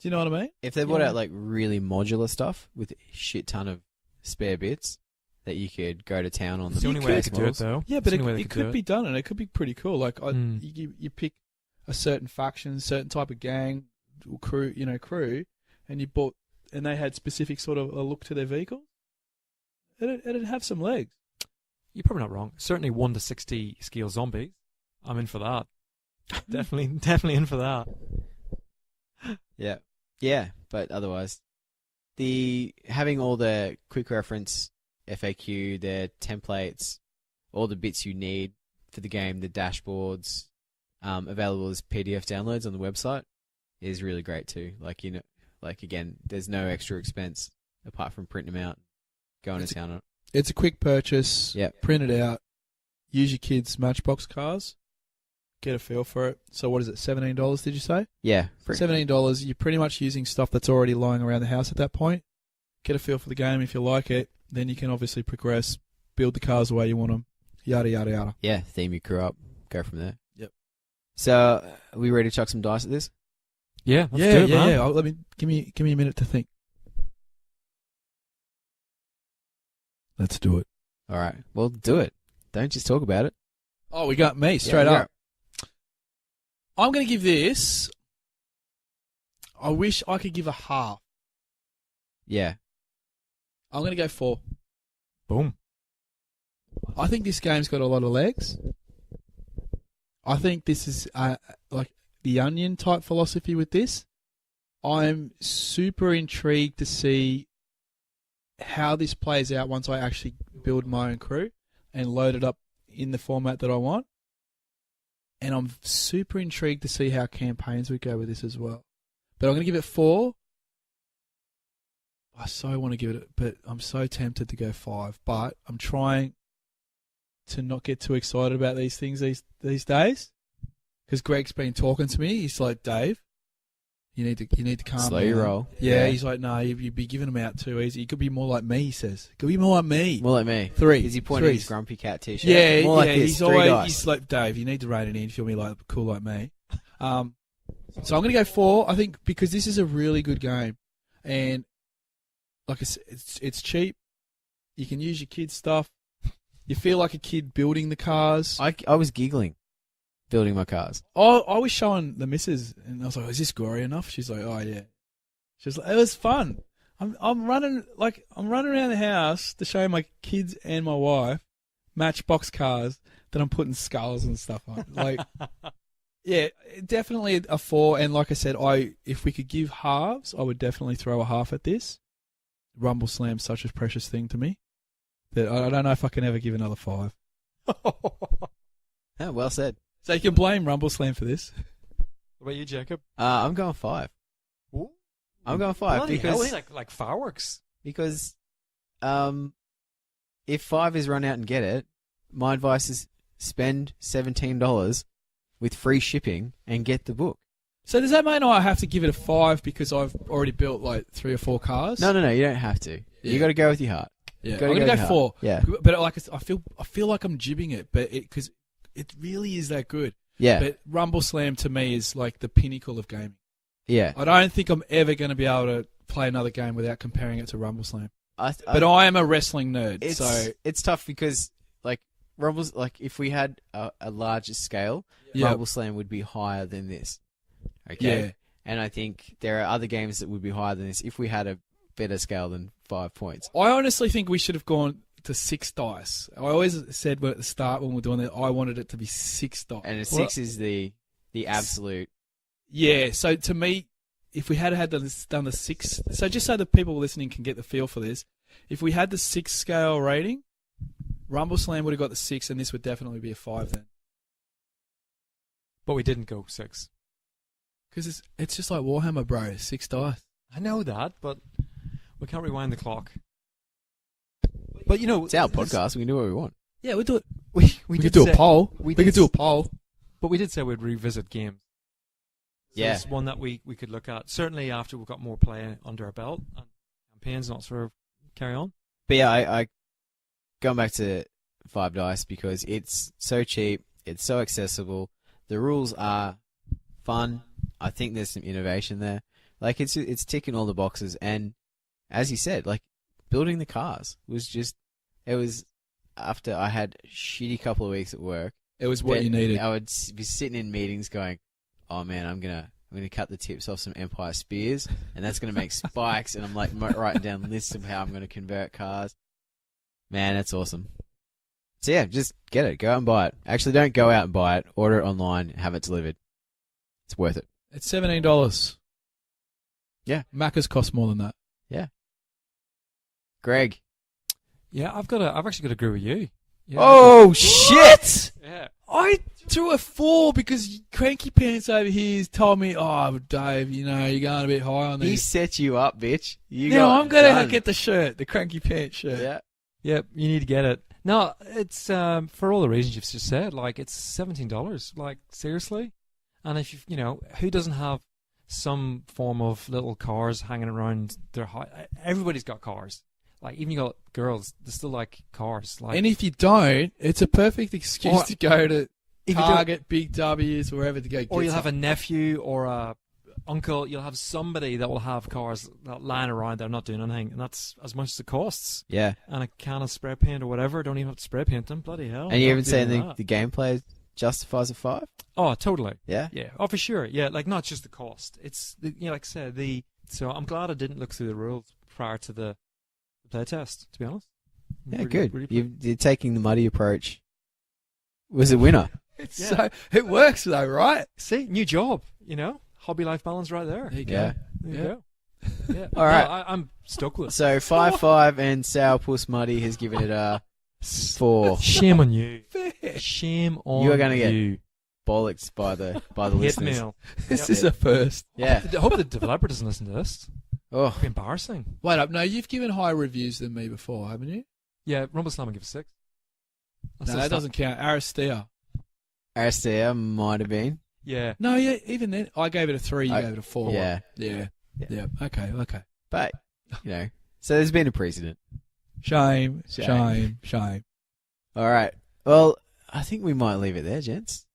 Do you know what I mean? If they brought out like really modular stuff with a shit ton of spare bits that you could go to town on It's the the only way I big could do it, models. though. Yeah, It's but the only way they it could do be done, and it could be pretty cool. Like Hmm. you pick a certain faction, certain type of gang, crew, and they had specific sort of a look to their vehicle. It'd have some legs. You're probably not wrong. Certainly 1 to 60 scale zombies. I'm in for that. definitely in for that. Yeah, but otherwise, having all the quick reference FAQ, their templates, all the bits you need for the game, the dashboards, available as PDF downloads on the website, is really great too. Like again, there's no extra expense apart from printing them out, going to town on it. It's a quick purchase. Yep. Print it out. Use your kids' Matchbox cars. Get a feel for it. So what is it? $17? Did you say? Yeah, $17. You're pretty much using stuff that's already lying around the house at that point. Get a feel for the game. If you like it, then you can obviously progress, build the cars the way you want them. Yada yada yada. Yeah, theme your crew up, go from there. Yep. So, are we ready to chuck some dice at this? Yeah, let's do it, man. yeah. Give me a minute to think. Let's do it. All right, well, do it. Don't just talk about it. Oh, we got me straight Yeah, up. I'm going to give this. I wish I could give a half. Yeah. I'm going to go 4. Boom. I think this game's got a lot of legs. I think this is like the Onion type philosophy with this. I'm super intrigued to see how this plays out once I actually build my own crew and load it up in the format that I want. And I'm super intrigued to see how campaigns would go with this as well. But I'm going to give it 4. I so want to give it, but I'm so tempted to go 5. But I'm trying to not get too excited about these things these days. Because Greg's been talking to me. He's like, Dave, you need to calm down. Slow your roll. Yeah, he's like, no, you'd be giving them out too easy. You could be more like me, he says. Could be more like me. More like me. 3. Is he pointing at his 3s. grumpy cat t-shirt? Yeah, More like yeah. this, He's 3 always dice. he's like, Dave, you need to rein it in. Feel me like cool like me. So I'm going to go 4. I think because this is a really good game, and like I said, it's cheap. You can use your kids' stuff. You feel like a kid building the cars. I was giggling building my cars. I was showing the missus, and I was like, "Is this gory enough?" She's like, "Oh yeah." She's like, "It was fun." I'm running around the house to show my kids and my wife Matchbox cars that I'm putting skulls and stuff on. Like, yeah, definitely a 4. And like I said, if we could give halves, I would definitely throw a half at this. Rumble Slam's such a precious thing to me that I don't know if I can ever give another 5. Oh, well said. So you can blame Rumble Slam for this. What about you, Jacob? I'm going 5. Ooh. I'm going 5 Bloody because hell, like fireworks. If 5 is run out and get it, my advice is spend $17 with free shipping and get the book. So does that mean I have to give it a 5 because I've already built like 3 or 4 cars? No, you don't have to. Yeah. You got to go with your heart. Yeah, Gotta I'm gonna go go with 4. your heart. Yeah. But like I feel like I'm jibbing it, but because it really is that good. Yeah. But Rumble Slam to me is like the pinnacle of gaming. Yeah. I don't think I'm ever going to be able to play another game without comparing it to Rumble Slam. But I I am a wrestling nerd, it's tough because like Rumbles, like if we had a larger scale, Yeah. Rumble Slam would be higher than this. Okay. Yeah. And I think there are other games that would be higher than this if we had a better scale than 5 points. I honestly think we should have gone to 6 dice. I always said at the start when we were doing that, I wanted it to be 6 dice. And a 6 is the absolute. Yeah, so to me, if we had done the 6, so just so the people listening can get the feel for this, if we had the 6 scale rating, Rumble Slam would have got the 6, and this would definitely be a 5 then. But we didn't go 6. Because it's just like Warhammer, bro. 6 dice. I know that, but we can't rewind the clock. But you know, It's our podcast. We can do what we want. Yeah, we'll do it. We We did could do say- a poll. we We could did do a s- poll. But we did say we'd revisit games. Yeah. It's one that we could look at, certainly after we've got more play under our belt and campaigns not sort of carry on. But yeah, I going back to Five Dice because it's so cheap, it's so accessible. The rules are fun. I think there's some innovation there. Like it's ticking all the boxes, and as you said, like building the cars was just it was after I had a shitty couple of weeks at work. It was what you needed. I would be sitting in meetings going, "Oh man, I'm gonna cut the tips off some Empire Spears, and that's gonna make spikes." And I'm like writing down lists of how I'm gonna convert cars. Man, that's awesome. So yeah, just get it. Go out and buy it. Actually, don't go out and buy it. Order it online. Have it delivered. It's worth it. It's $17. Yeah. Macca's cost more than that. Yeah. Greg. Yeah, I've actually got to agree with you. Yeah, Oh shit! yeah. I threw a 4 because Cranky Pants over here told me, "Oh, Dave, you know, you're going a bit high on He these." set you up, bitch. Now I'm going to get the shirt, the Cranky Pants shirt. Yeah. Yep, you need to get it. No, it's for all the reasons you've just said. Like, it's $17. Like, seriously. And if you know, who doesn't have some form of little cars hanging around their house? Everybody's got cars. Like, even you got girls, they still like cars. Like, And if you don't, it's a perfect excuse Or- to go to if you don't- Target, Big W's, wherever to go get or you'll have a something. nephew or a uncle. You'll have somebody that will have cars that lying around there not doing anything, and that's as much as it costs. Yeah. And a can of spray paint or whatever. Don't even have to spray paint them. Bloody hell! And you Not even saying doing the that. gameplay justifies a 5? Oh, totally. Yeah. Yeah. Oh, for sure. Yeah, like not just the cost. It's like I said, so I'm glad I didn't look through the rules prior to the play test. To be honest. Yeah, Really- good. really You're taking the muddy approach. Was a winner. It's Yeah. so it works though, right? See, new job. Hobby life balance right there. There you Yeah. go. There you go. Yeah. All right. No, I'm stoked with it. So 5-5 and Sourpuss Muddy has given it a 4. Shame on you. Fair. Shame on You are gonna get you. Bollocks by the Hate listeners. mail. This Yep. is a first. Yeah. I hope the developer doesn't listen to this. Oh. It'd be embarrassing. Wait up, no, you've given higher reviews than me before, haven't you? Yeah, Rumble Slam will give a 6. No, that doesn't count. Aristea. Aristea might have been. Yeah. No, yeah, even then, I gave it a 3, you I- gave it a 4. Yeah. Yeah. Yeah. Yeah. Okay. But, so there's been a precedent. Shame. Shame. All All right. Well, I think we might leave it there, gents.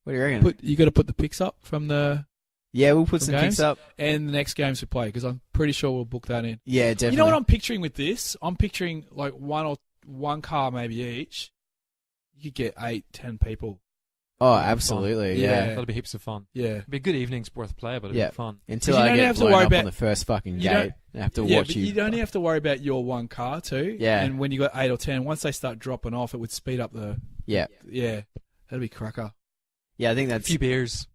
What do you reckon? You got to put the picks up from the Yeah, we'll put some some games? picks up. and the next games we play because I'm pretty sure we'll book that in. Yeah, definitely. You know what I'm picturing with this? I'm picturing like one car maybe each. You could get 8-10 people. Oh, absolutely. Yeah. Yeah. That'll be heaps of fun. Yeah. It'd be a good evening's worth of play, but it'd Yeah. be fun. Until Because you I don't get have to blown worry up on about- the first fucking you gate. don't- I have to Yeah, watch but you. you don't have to worry about your one car too. Yeah. And when you got 8 or 10, once they start dropping off, it would speed up the. Yeah. Yeah. That'd be cracker. Yeah, I think A that's. few beers.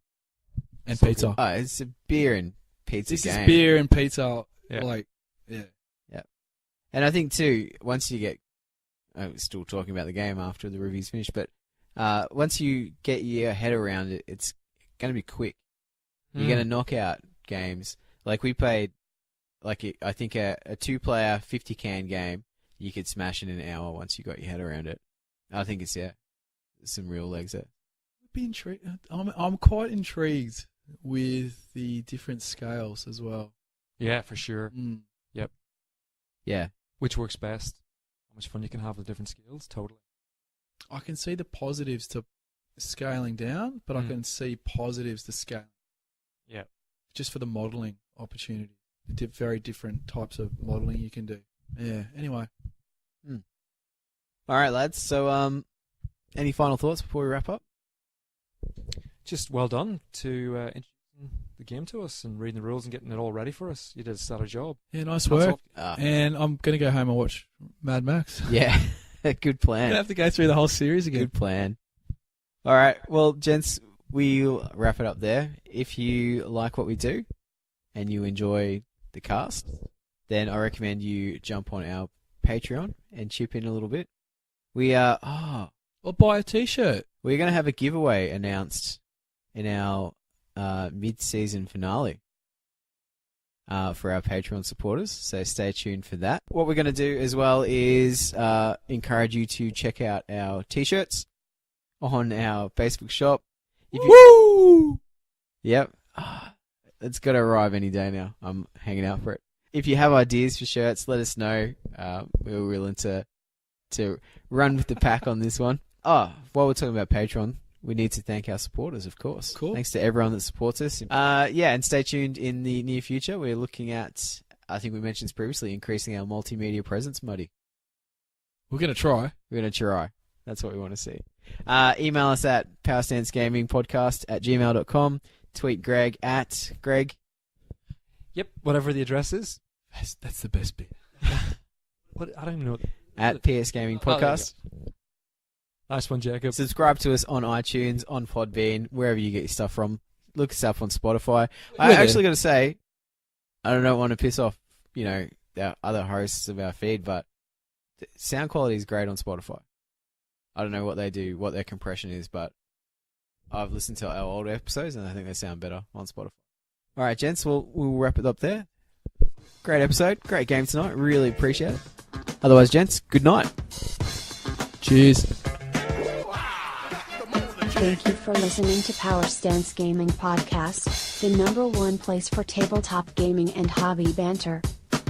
And So pizza. cool. Oh, it's a beer and pizza This game. is beer and pizza. Yeah. Like, yeah. And I think too, once you get, I'm still talking about the game after the review's finished, but once you get your head around it, it's going to be quick. You're going to knock out games. Like we played, I think a 2-player 50-can game, you could smash in an hour once you got your head around it. I think it's some real legs there. Be intrigued. I'm quite intrigued with the different scales as well. Yeah, for sure. Mm. Yeah. Which works best? How much fun you can have with different skills? Totally. I can see the positives to scaling down, but I Mm. can see positives to scale. Yeah. Just for the modelling opportunity. Very different types of modelling you can do. Yeah. Anyway. All right, lads. So, any final thoughts before we wrap up? Just well done to introducing the game to us and reading the rules and getting it all ready for us. You did a stellar job. Yeah, nice Hats work. off. And I'm going to go home and watch Mad Max. Yeah. Good I'm plan. going to have to go through the whole series again. Good plan. All right. Well, gents, we'll wrap it up there. If you like what we do and you enjoy the cast, then I recommend you jump on our Patreon and chip in a little bit. We are, Or buy a T-shirt. we're going to have a giveaway announced in our mid-season finale for our Patreon supporters. So stay tuned for that. What we're going to do as well is encourage you to check out our T-shirts on our Facebook shop. Woo! Yep. It's got to arrive any day now. I'm hanging out for it. If you have ideas for shirts, let us know. We're willing to run with the pack on this one. Oh, while we're talking about Patreon, we need to thank our supporters, of course. Cool. Thanks to everyone that supports us. And stay tuned in the near future. We're looking at, I think we mentioned this previously, increasing our multimedia presence, Muddy. We're going to try. We're going to try. That's what we want to see. Email us at powerstancegamingpodcast@gmail.com. Tweet Greg at Greg. Yep, whatever the address is. That's the best bit. What? I don't even know. At PS Gaming Podcast. Nice one, Jacob. Subscribe to us on iTunes, on Podbean, wherever you get your stuff from. Look us up on Spotify. I actually got to say, I don't want to piss off, the other hosts of our feed, but the sound quality is great on Spotify. I don't know what they do, what their compression is, but I've listened to our old episodes and I think they sound better on Spotify. All right, gents, we'll wrap it up there. Great episode, great game tonight. Really appreciate it. Otherwise, gents, good night. Cheers. Thank you for listening to Power Stance Gaming Podcast, the #1 place for tabletop gaming and hobby banter.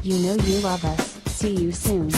You know you love us. See you soon.